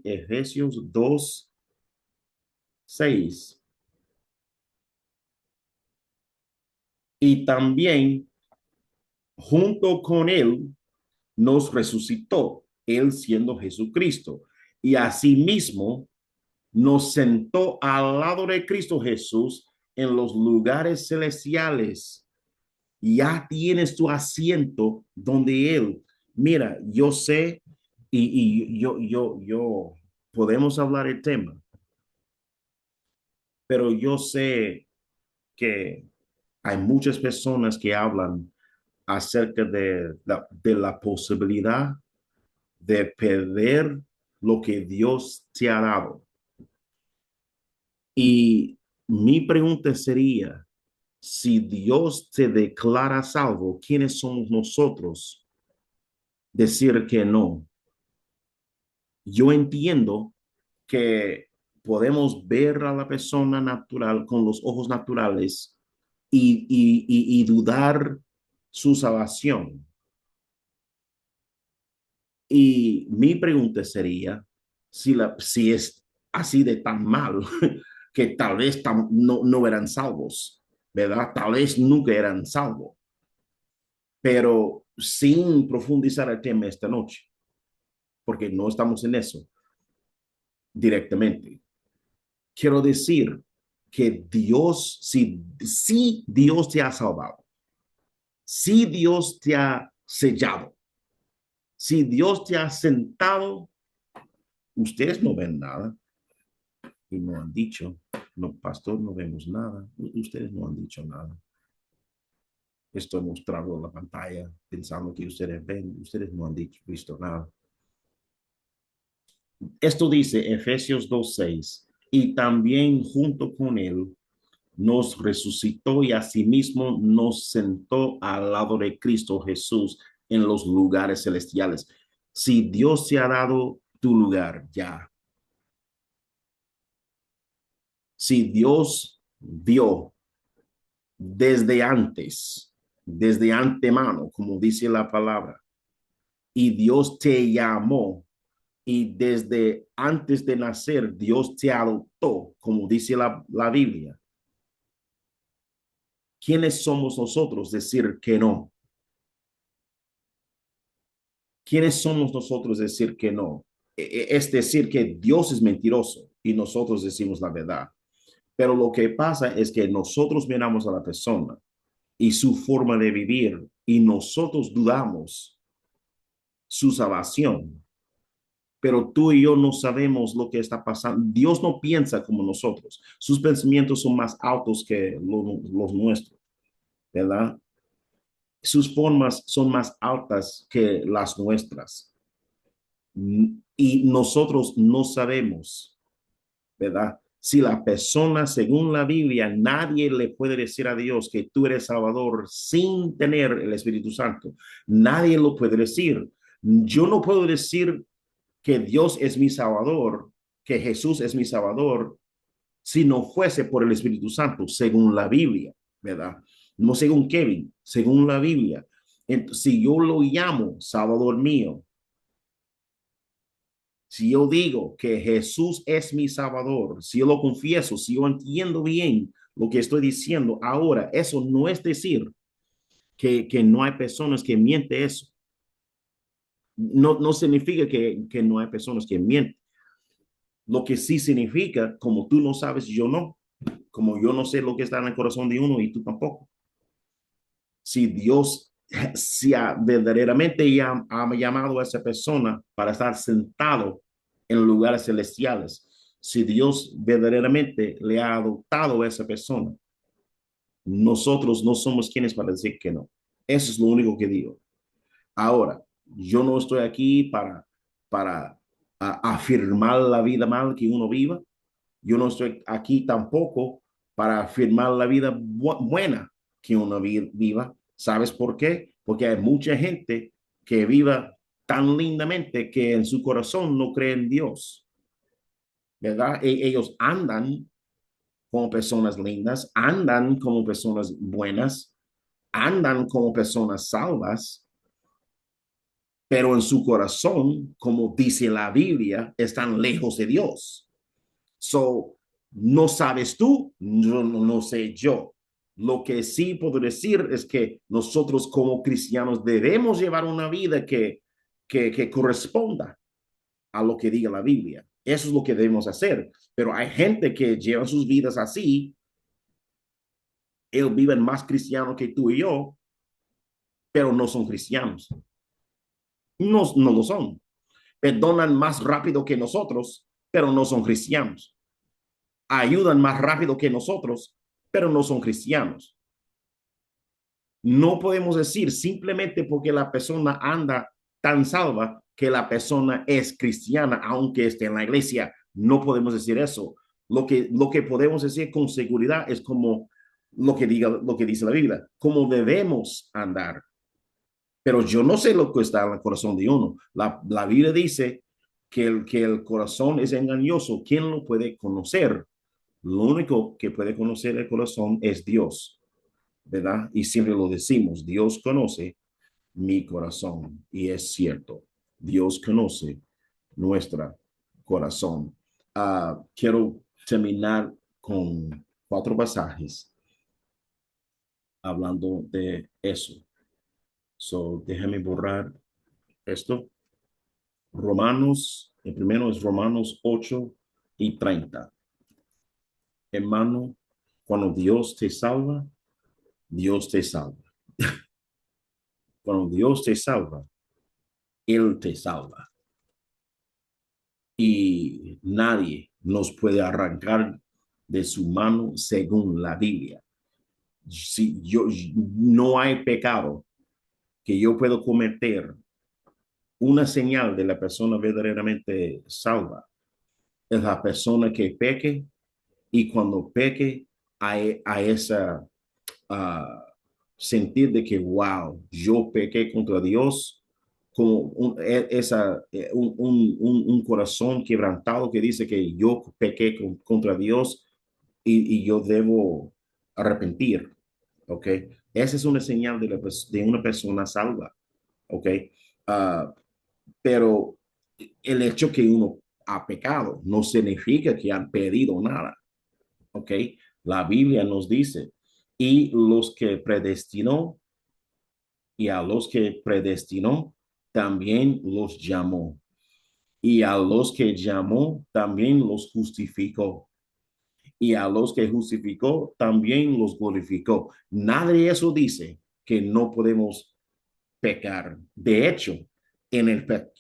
Efesios 2 6. Y también junto con él nos resucitó, él siendo Jesucristo, y asimismo nos sentó al lado de Cristo Jesús en los lugares celestiales. Ya tienes tu asiento donde Él. Mira, yo sé y yo, podemos hablar el tema, pero yo sé que hay muchas personas que hablan acerca de la posibilidad de perder lo que Dios te ha dado. Y mi pregunta sería, si Dios te declara salvo, ¿quiénes somos nosotros decir que no? Yo entiendo que podemos ver a la persona natural con los ojos naturales y dudar su salvación. Y mi pregunta sería, si es así de tan mal, que tal vez no eran salvos, ¿verdad? Tal vez nunca eran salvos, pero sin profundizar el tema esta noche, porque no estamos en eso directamente. Quiero decir que Dios, si Dios te ha salvado, si Dios te ha sellado, si Dios te ha sentado, ustedes no ven nada y no han dicho, no, pastor, no vemos nada, ustedes no han dicho nada. Estoy mostrando en la pantalla pensando que ustedes ven, ustedes no han visto nada. Esto dice Efesios 2:6, y también junto con él nos resucitó y asimismo nos sentó al lado de Cristo Jesús en los lugares celestiales. Si Dios te ha dado tu lugar ya, si Dios vio desde antemano, como dice la palabra, y Dios te llamó, y desde antes de nacer Dios te adoptó, como dice la Biblia. ¿Quiénes somos nosotros decir que no? ¿Quiénes somos nosotros decir que no? Es decir, que Dios es mentiroso y nosotros decimos la verdad. Pero lo que pasa es que nosotros miramos a la persona y su forma de vivir y nosotros dudamos su salvación. Pero tú y yo no sabemos lo que está pasando. Dios no piensa como nosotros. Sus pensamientos son más altos que los nuestros, ¿verdad? Sus formas son más altas que las nuestras. Y nosotros no sabemos, ¿verdad? Si la persona, según la Biblia, nadie le puede decir a Dios que tú eres Salvador sin tener el Espíritu Santo. Nadie lo puede decir. Yo no puedo decir que Dios es mi Salvador, que Jesús es mi Salvador, si no fuese por el Espíritu Santo, según la Biblia, ¿verdad? No según Kevin, según la Biblia. Entonces, si yo lo llamo Salvador mío, si yo digo que Jesús es mi Salvador, si yo lo confieso, si yo entiendo bien lo que estoy diciendo ahora, eso no es decir que no hay personas que mienten eso. No significa que no hay personas que mienten. Lo que sí significa, como tú no sabes, yo no, como yo no sé lo que está en el corazón de uno y tú tampoco. Si Dios si verdaderamente ha llamado a esa persona para estar sentado en lugares celestiales, si Dios verdaderamente le ha adoptado a esa persona, nosotros no somos quienes para decir que no. Eso es lo único que digo. Ahora, yo no estoy aquí para afirmar la vida mal que uno viva. Yo no estoy aquí tampoco para afirmar la vida buena que uno viva. ¿Sabes por qué? Porque hay mucha gente que viva tan lindamente que en su corazón no cree en Dios, ¿verdad? Ellos andan como personas lindas, andan como personas buenas, andan como personas salvas, pero en su corazón, como dice la Biblia, están lejos de Dios. So, no sabes tú, no sé yo. Lo que sí puedo decir es que nosotros como cristianos debemos llevar una vida que corresponda a lo que diga la Biblia. Eso es lo que debemos hacer. Pero hay gente que lleva sus vidas así. Ellos viven más cristianos que tú y yo, pero no son cristianos. No lo son. Perdonan más rápido que nosotros, pero no son cristianos. Ayudan más rápido que nosotros, pero no son cristianos. No podemos decir simplemente porque la persona anda tan salva que la persona es cristiana, aunque esté en la iglesia. No podemos decir eso. Lo que podemos decir con seguridad es como lo que dice la Biblia, cómo debemos andar. Pero yo no sé lo que está en el corazón de uno. La Biblia dice que el corazón es engañoso. ¿Quién lo puede conocer? Lo único que puede conocer el corazón es Dios, ¿verdad? Y siempre lo decimos, Dios conoce mi corazón. Y es cierto, Dios conoce nuestro corazón. Quiero terminar con 4 pasajes hablando de eso. So, déjame borrar esto. Romanos, el primero es Romanos 8:30. Hermano, cuando Dios te salva, Dios te salva. Cuando Dios te salva, Él te salva. Y nadie nos puede arrancar de su mano según la Biblia. Si yo, no hay pecado que yo puedo cometer, una señal de la persona verdaderamente salva es la persona que peque, y cuando peque a esa sentir de que, wow, yo pequé contra Dios, como un corazón quebrantado que dice que yo pequé contra Dios, y yo debo arrepentir, ¿ok? Esa es una señal de una persona salva, ¿ok? Uh, pero el hecho que uno ha pecado no significa que han pedido nada, ¿ok? La Biblia nos dice, y los que predestinó, y a los que predestinó, también los llamó. Y a los que llamó, también los justificó. Y a los que justificó, también los glorificó. Nada de eso dice que no podemos pecar. De hecho, en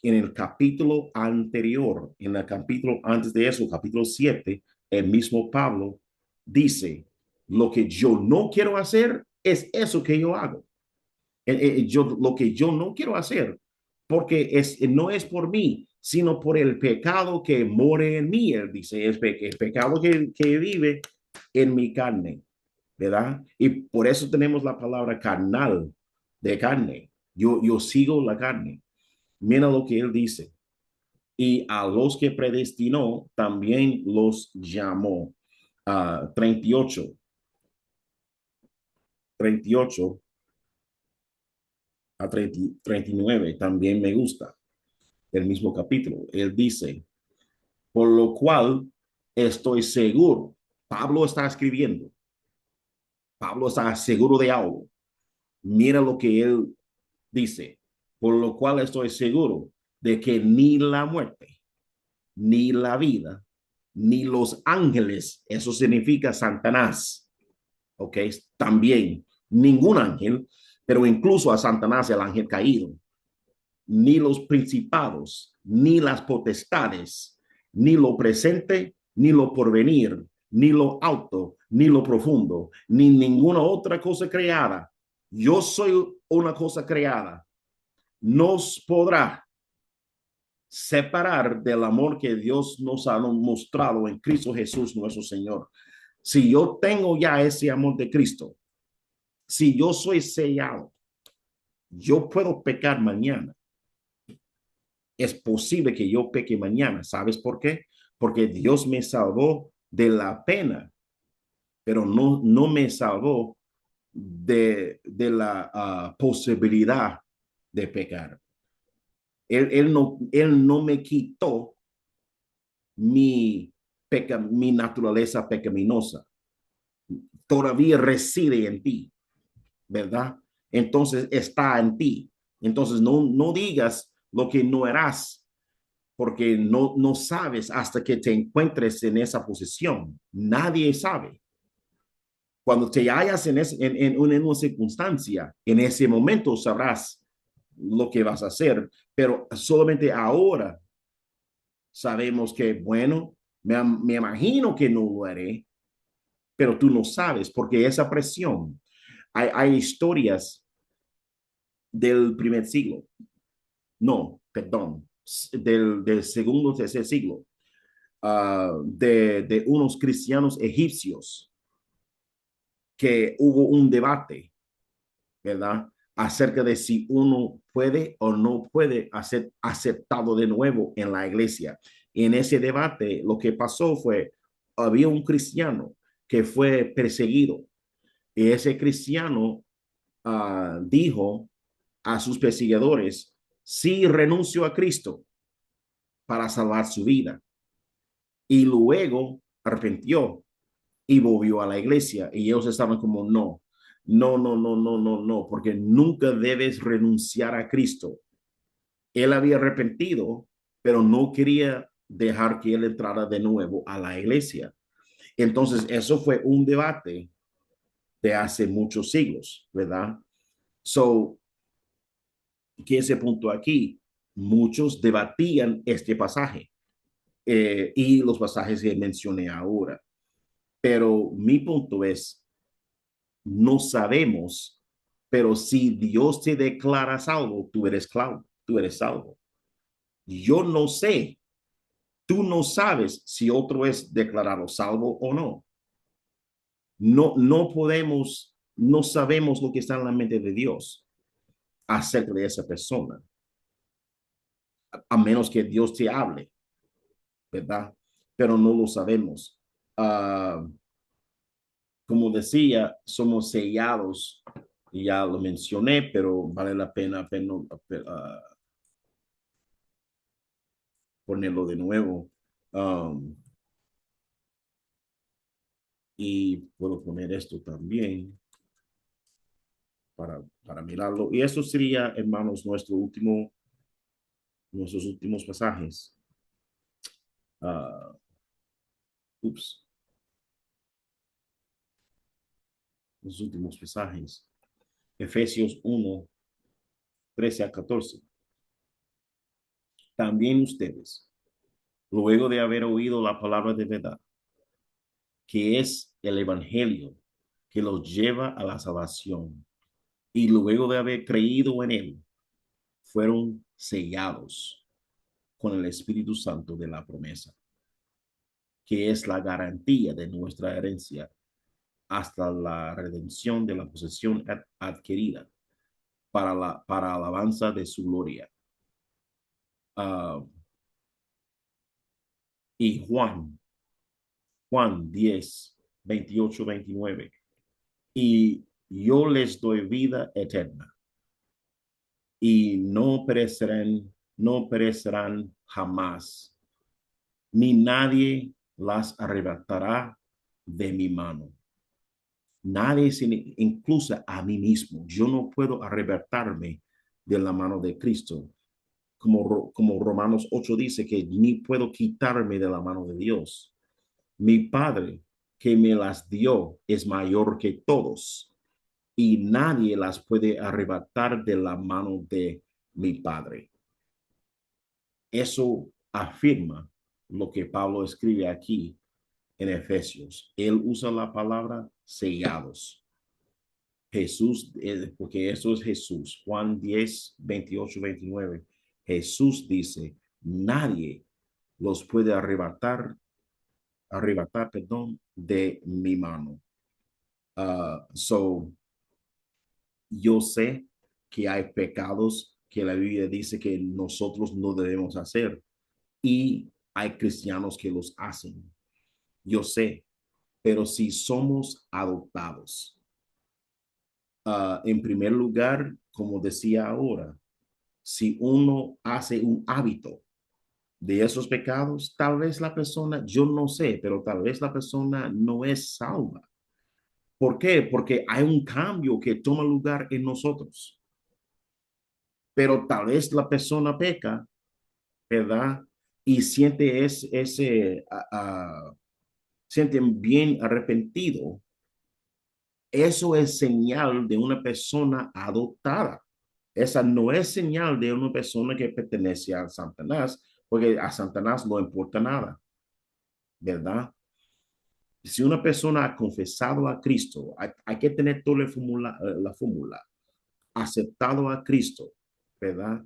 el capítulo anterior, en el capítulo antes de eso, capítulo 7, el mismo Pablo dice, lo que yo no quiero hacer es eso que yo hago. Lo que yo no quiero hacer, porque no es por mí, sino por el pecado que more en mí. Él dice, es el pecado que vive en mi carne, ¿verdad? Y por eso tenemos la palabra carnal, de carne. Yo sigo la carne. Mira lo que él dice. Y a los que predestinó, también los llamó. 38, 38 a 39, también me gusta el mismo capítulo. Él dice, por lo cual estoy seguro. Pablo está escribiendo. Pablo está seguro de algo. Mira lo que él dice. Por lo cual estoy seguro de que ni la muerte, ni la vida, ni los ángeles, eso significa Satanás, ¿ok? También ningún ángel, pero incluso a Satanás, el ángel caído, ni los principados, ni las potestades, ni lo presente, ni lo porvenir, ni lo alto, ni lo profundo, ni ninguna otra cosa creada. Yo soy una cosa creada. Nos podrá separar del amor que Dios nos ha mostrado en Cristo Jesús nuestro Señor. Si yo tengo ya ese amor de Cristo, si yo soy sellado, yo puedo pecar mañana. Es posible que yo peque mañana. ¿Sabes por qué? Porque Dios me salvó de la pena, pero no me salvó de la posibilidad de pecar. Él no me quitó mi naturaleza pecaminosa. Todavía reside en ti, ¿verdad? Entonces está en ti. Entonces no digas lo que no eras, porque no sabes hasta que te encuentres en esa posición. Nadie sabe. Cuando te hallas en una circunstancia, en ese momento sabrás lo que vas a hacer, pero solamente ahora sabemos que, bueno, me imagino que no lo haré, pero tú no sabes, porque esa presión, hay historias del primer siglo, no, perdón, del segundo, tercer siglo, de unos cristianos egipcios que hubo un debate, ¿verdad? Acerca de si uno puede o no puede ser aceptado de nuevo en la iglesia. En ese debate, lo que pasó fue, había un cristiano que fue perseguido y ese cristiano dijo a sus perseguidores, sí renuncio a Cristo para salvar su vida. Y luego arrepintió y volvió a la iglesia. Y ellos estaban como, no, porque nunca debes renunciar a Cristo. Él había arrepentido, pero no quería dejar que él entrara de nuevo a la iglesia. Entonces, eso fue un debate de hace muchos siglos, ¿verdad? So, ¿qué es el punto aquí? Muchos debatían este pasaje y los pasajes que mencioné ahora. Pero mi punto es, no sabemos, pero si Dios te declara salvo, tú eres salvo. Yo no sé, tú no sabes si otro es declarado salvo o no. No podemos, no sabemos lo que está en la mente de Dios acerca de esa persona, a menos que Dios te hable, ¿verdad? Pero no lo sabemos. Como decía, somos sellados, y ya lo mencioné, pero vale la pena ponerlo de nuevo. Um, y puedo poner esto también para mirarlo. Y eso sería, hermanos, nuestros últimos pasajes. Uh, ups, los últimos pasajes. Efesios 1, 13 a 14. También ustedes, luego de haber oído la palabra de verdad, que es el Evangelio que los lleva a la salvación, y luego de haber creído en él, fueron sellados con el Espíritu Santo de la promesa, que es la garantía de nuestra herencia hasta la redención de la posesión adquirida para alabanza de su gloria. Uh, y Juan 10, 28, 29. Y yo les doy vida eterna y no perecerán jamás, ni nadie las arrebatará de mi mano. Nadie, incluso a mí mismo, yo no puedo arrebatarme de la mano de Cristo. Como Romanos 8 dice que ni puedo quitarme de la mano de Dios. Mi Padre que me las dio es mayor que todos y nadie las puede arrebatar de la mano de mi Padre. Eso afirma lo que Pablo escribe aquí en Efesios. Él usa la palabra sellados. Jesús, porque eso es Jesús. Juan 10, 28, 29. Jesús dice, nadie los puede arrebatar arrebatar, perdón, de mi mano. So, yo sé que hay pecados que la Biblia dice que nosotros no debemos hacer y hay cristianos que los hacen. Yo sé, pero si somos adoptados, en primer lugar, como decía ahora, si uno hace un hábito de esos pecados, tal vez la persona, yo no sé, pero tal vez la persona no es salva. ¿Por qué? Porque hay un cambio que toma lugar en nosotros, pero tal vez la persona peca, ¿verdad? Y siente siente bien arrepentido. Eso es señal de una persona adoptada. Esa no es señal de una persona que pertenece a Satanás, porque a Satanás no importa nada, ¿verdad? Si una persona ha confesado a Cristo, hay que tener toda la fórmula, aceptado a Cristo, ¿verdad?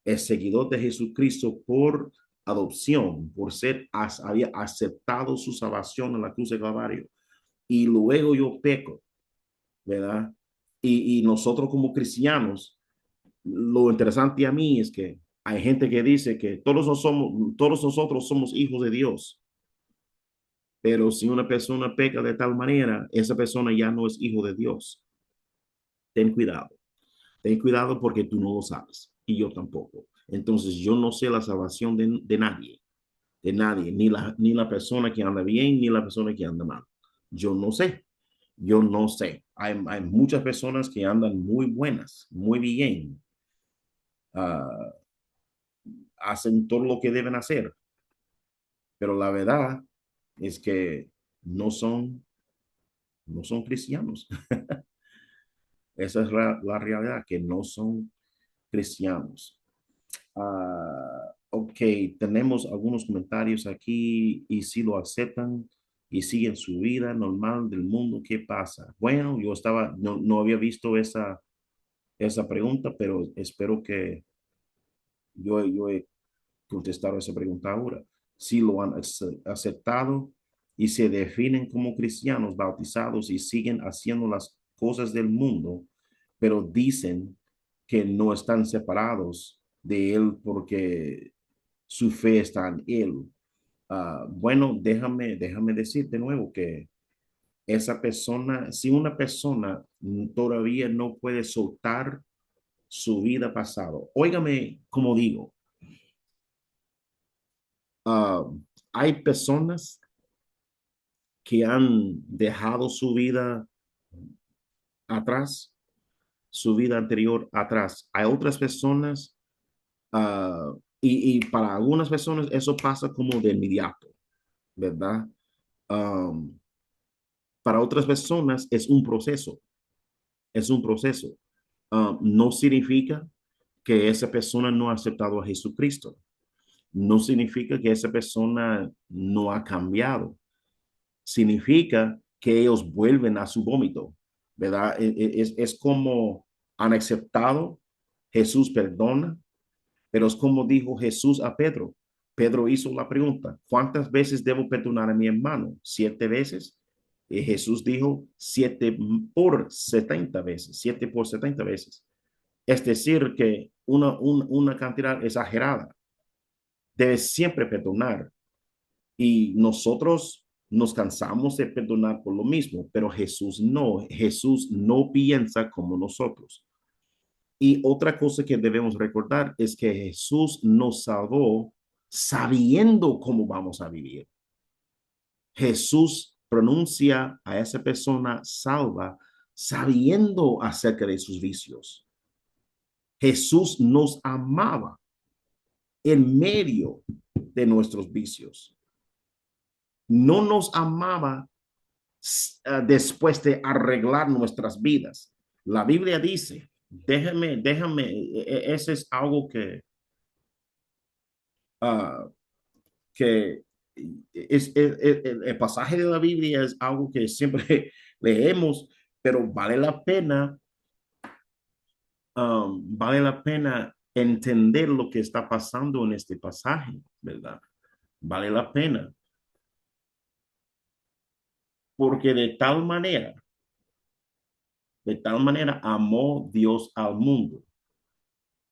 Es seguidor de Jesucristo por adopción, por había aceptado su salvación en la cruz de Calvario. Y luego yo peco, ¿verdad? Y nosotros como cristianos, lo interesante a mí es que hay gente que dice que todos nosotros somos hijos de Dios, pero si una persona peca de tal manera, esa persona ya no es hijo de Dios. Ten cuidado. Ten cuidado porque tú no lo sabes y yo tampoco. Entonces yo no sé la salvación de nadie, ni la persona que anda bien, ni la persona que anda mal. Yo no sé, yo no sé. Hay muchas personas que andan muy buenas, muy bien, uh, hacen todo lo que deben hacer, pero la verdad es que no son, no son cristianos. Esa es la realidad, que no son cristianos. Ok, tenemos algunos comentarios aquí y si lo aceptan y siguen su vida normal del mundo, ¿qué pasa? Bueno, no había visto esa pregunta, pero espero que yo he contestado esa pregunta ahora. Si lo han aceptado y se definen como cristianos bautizados y siguen haciendo las cosas del mundo, pero dicen que no están separados de él porque su fe está en él. Bueno, déjame decir de nuevo que esa persona, si una persona todavía no puede soltar su vida pasado, óigame como digo, uh, hay personas que han dejado su vida atrás, su vida anterior atrás. Hay otras personas, y para algunas personas eso pasa como de inmediato, ¿verdad? Um, para otras personas es un proceso, es un proceso. No significa que esa persona no ha aceptado a Jesucristo. No significa que esa persona no ha cambiado. Significa que ellos vuelven a su vómito, ¿verdad? Es como han aceptado, Jesús perdona, pero es como dijo Jesús a Pedro. Pedro hizo la pregunta, ¿cuántas veces debo perdonar a mi hermano? ¿7 veces? Y Jesús dijo 7 por 70 veces, 7 por 70 veces. Es decir, que una cantidad exagerada. Debes siempre perdonar. Y nosotros nos cansamos de perdonar por lo mismo, pero Jesús no piensa como nosotros. Y otra cosa que debemos recordar es que Jesús nos salvó sabiendo cómo vamos a vivir. Jesús pronuncia a esa persona salva sabiendo acerca de sus vicios. Jesús nos amaba en medio de nuestros vicios. No nos amaba después de arreglar nuestras vidas. La Biblia dice, ese es algo uh, que el pasaje de la Biblia es algo que siempre leemos, pero vale la pena entender lo que está pasando en este pasaje, ¿verdad? Vale la pena. porque de tal manera amó Dios al mundo,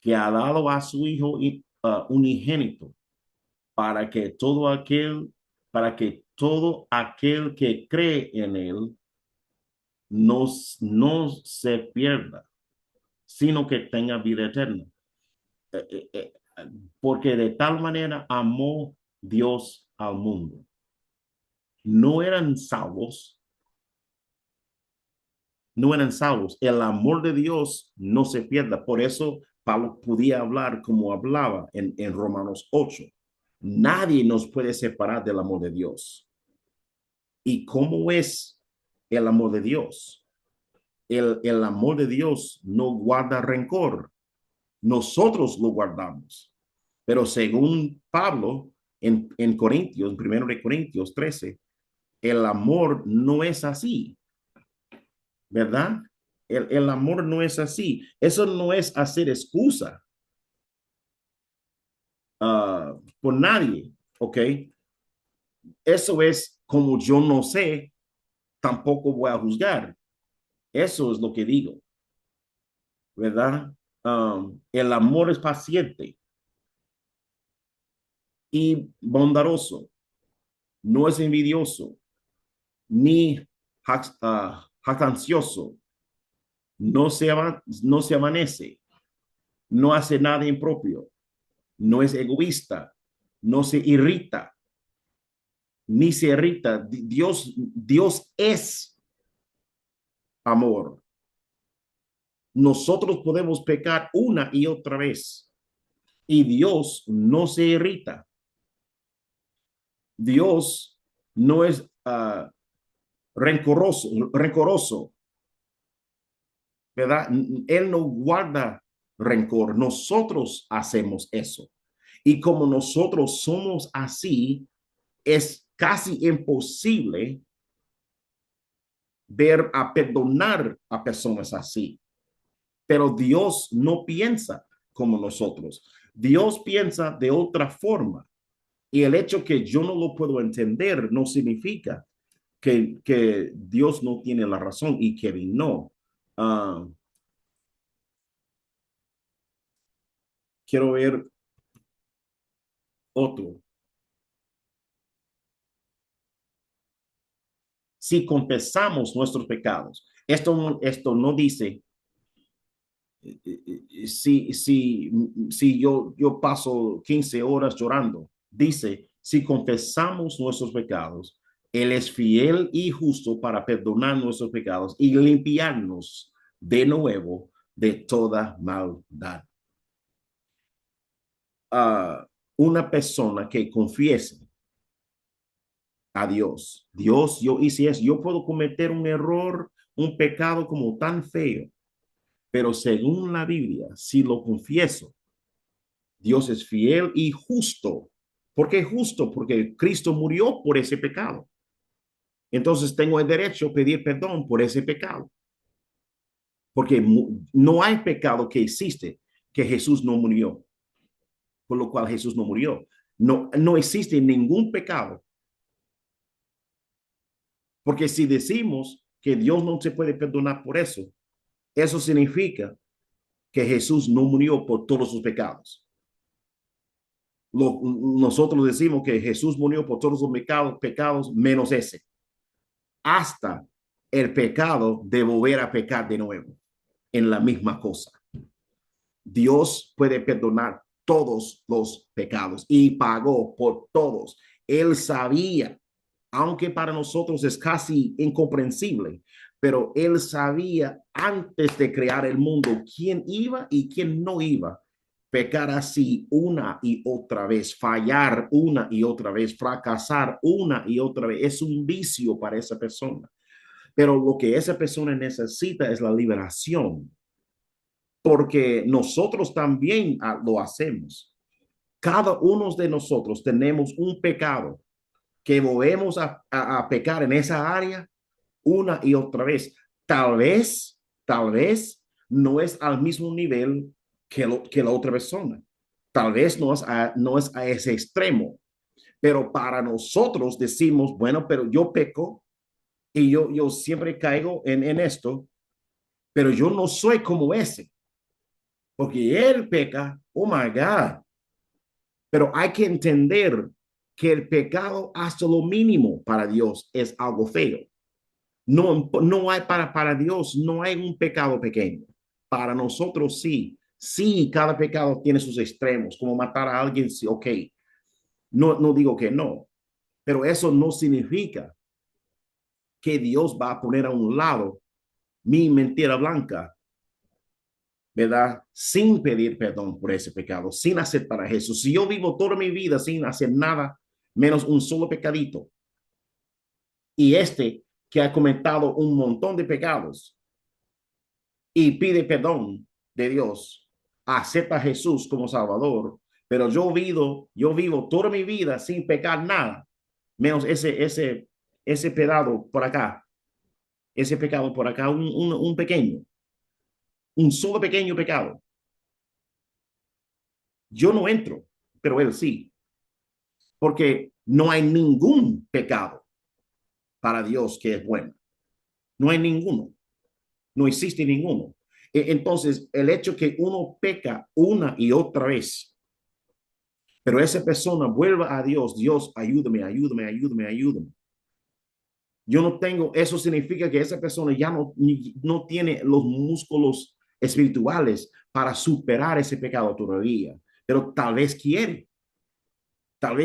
que ha dado a su Hijo unigénito, para que todo aquel, para que todo aquel que cree en él no, no se pierda, sino que tenga vida eterna. Eh, eh, eh, Porque de tal manera amó Dios al mundo. No eran salvos, no eran salvos. El amor de Dios no se pierda. Por eso Pablo podía hablar como hablaba en Romanos 8. Nadie nos puede separar del amor de Dios. ¿Y cómo es el amor de Dios? El amor de Dios no guarda rencor. Nosotros lo guardamos. Pero según Pablo, en Corintios, en 1 de Corintios 13, el amor no es así, ¿verdad? El amor no es así. Eso no es hacer excusa por nadie, ¿ok? Eso es como yo no sé, tampoco voy a juzgar. Eso es lo que digo, ¿verdad? El amor es paciente y bondadoso, no es envidioso, ni jactancioso, no se amanece, no hace nada impropio, no es egoísta, no se irrita, ni se irrita. Dios es amor. Nosotros podemos pecar una y otra vez y Dios no se irrita. Dios no es rencoroso, ¿verdad? Él no guarda rencor. Nosotros hacemos eso. Y como nosotros somos así, es casi imposible ver a perdonar a personas así. Pero Dios no piensa como nosotros. Dios piensa de otra forma. Y el hecho que yo no lo puedo entender no significa que Dios no tiene la razón y Kevin no. Uh, Quiero ver otro. Si confesamos nuestros pecados, esto no dice si yo paso 15 horas llorando, dice, si confesamos nuestros pecados, Él es fiel y justo para perdonar nuestros pecados y limpiarnos de nuevo de toda maldad. Una persona que confiese a Dios, Dios, yo hice eso, yo puedo cometer un error, un pecado como tan feo, pero según la Biblia, si lo confieso, Dios es fiel y justo. ¿Por qué justo? Porque Cristo murió por ese pecado. Entonces tengo el derecho a pedir perdón por ese pecado. Porque no hay pecado que existe que Jesús no murió, por lo cual Jesús no murió. No, no existe ningún pecado. Porque si decimos que Dios no se puede perdonar por eso, eso significa que Jesús no murió por todos sus pecados. Nosotros decimos que Jesús murió por todos los pecados menos ese, hasta el pecado de volver a pecar de nuevo en la misma cosa. Dios puede perdonar todos los pecados y pagó por todos. Él sabía, aunque para nosotros es casi incomprensible, pero él sabía antes de crear el mundo quién iba y quién no iba pecar así una y otra vez, fallar una y otra vez, fracasar una y otra vez. Es un vicio para esa persona. Pero lo que esa persona necesita es la liberación, porque nosotros también lo hacemos. Cada uno de nosotros tenemos un pecado que volvemos a pecar en esa área una y otra vez. Tal vez no es al mismo nivel que la otra persona. Tal vez no es a ese extremo, pero para nosotros decimos, bueno, pero yo peco Y yo siempre caigo en esto, pero yo no soy como ese, porque él peca, oh my God, pero hay que entender que el pecado hasta lo mínimo para Dios es algo feo. No, no hay para Dios, no hay un pecado pequeño. Para nosotros sí, sí, cada pecado tiene sus extremos, como matar a alguien, sí, ok, no digo que no, pero eso no significa que Dios va a poner a un lado mi mentira blanca, ¿verdad? Sin pedir perdón por ese pecado, sin aceptar a Jesús. Si yo vivo toda mi vida sin hacer nada, menos un solo pecadito, y este que ha cometido un montón de pecados y pide perdón de Dios, acepta a Jesús como Salvador, pero yo vivo toda mi vida sin pecar nada, menos ese pecado por acá, ese pecado por acá, un pequeño, un solo pequeño pecado. Yo no entro, pero él sí, porque no hay ningún pecado para Dios que es bueno. No hay ninguno, no existe ninguno. Entonces, el hecho que uno peca una y otra vez, pero esa persona vuelva a Dios, Dios, ayúdame, ayúdame, ayúdame, ayúdame. Yo no tengo, eso significa que esa persona ya no tiene los músculos espirituales para superar ese pecado todavía, pero tal vez quiere, tal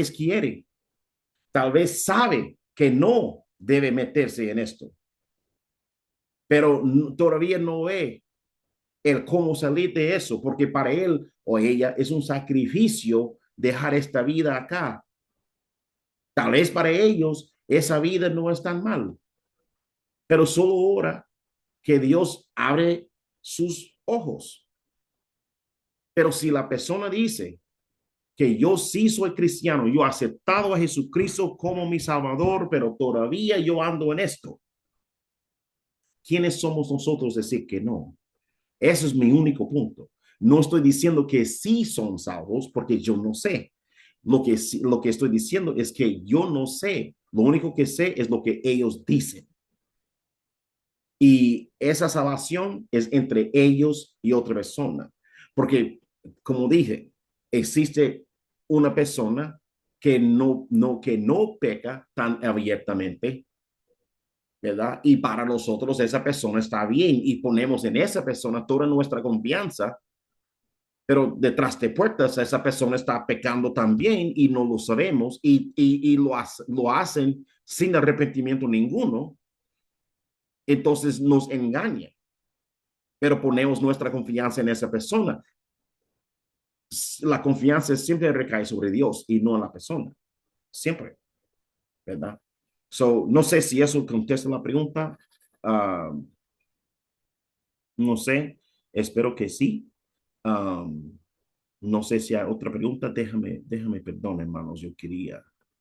vez sabe que no debe meterse en esto, pero todavía no ve el cómo salir de eso, porque para él o ella es un sacrificio dejar esta vida acá. Tal vez para ellos esa vida no es tan mal, pero solo ahora que Dios abre sus ojos. Pero si la persona dice que yo sí soy cristiano, yo he aceptado a Jesucristo como mi Salvador, pero todavía yo ando en esto, ¿quiénes somos nosotros decir que no? Eso es mi único punto. No estoy diciendo que sí son salvos porque yo no sé. Lo que estoy diciendo es que yo no sé. Lo único que sé es lo que ellos dicen. Y esa salvación es entre ellos y otra persona. Porque, como dije, existe una persona que no peca tan abiertamente, ¿verdad? Y para nosotros esa persona está bien y ponemos en esa persona toda nuestra confianza, pero detrás de puertas esa persona está pecando también y no lo sabemos y lo hacen sin arrepentimiento ninguno, entonces nos engaña, pero ponemos nuestra confianza en esa persona. La confianza siempre recae sobre Dios y no en la persona, siempre, ¿verdad? So, no sé si eso contesta la pregunta. Uh, no sé, espero que sí. Um, no sé si hay otra pregunta. Déjame, perdón, hermanos, yo quería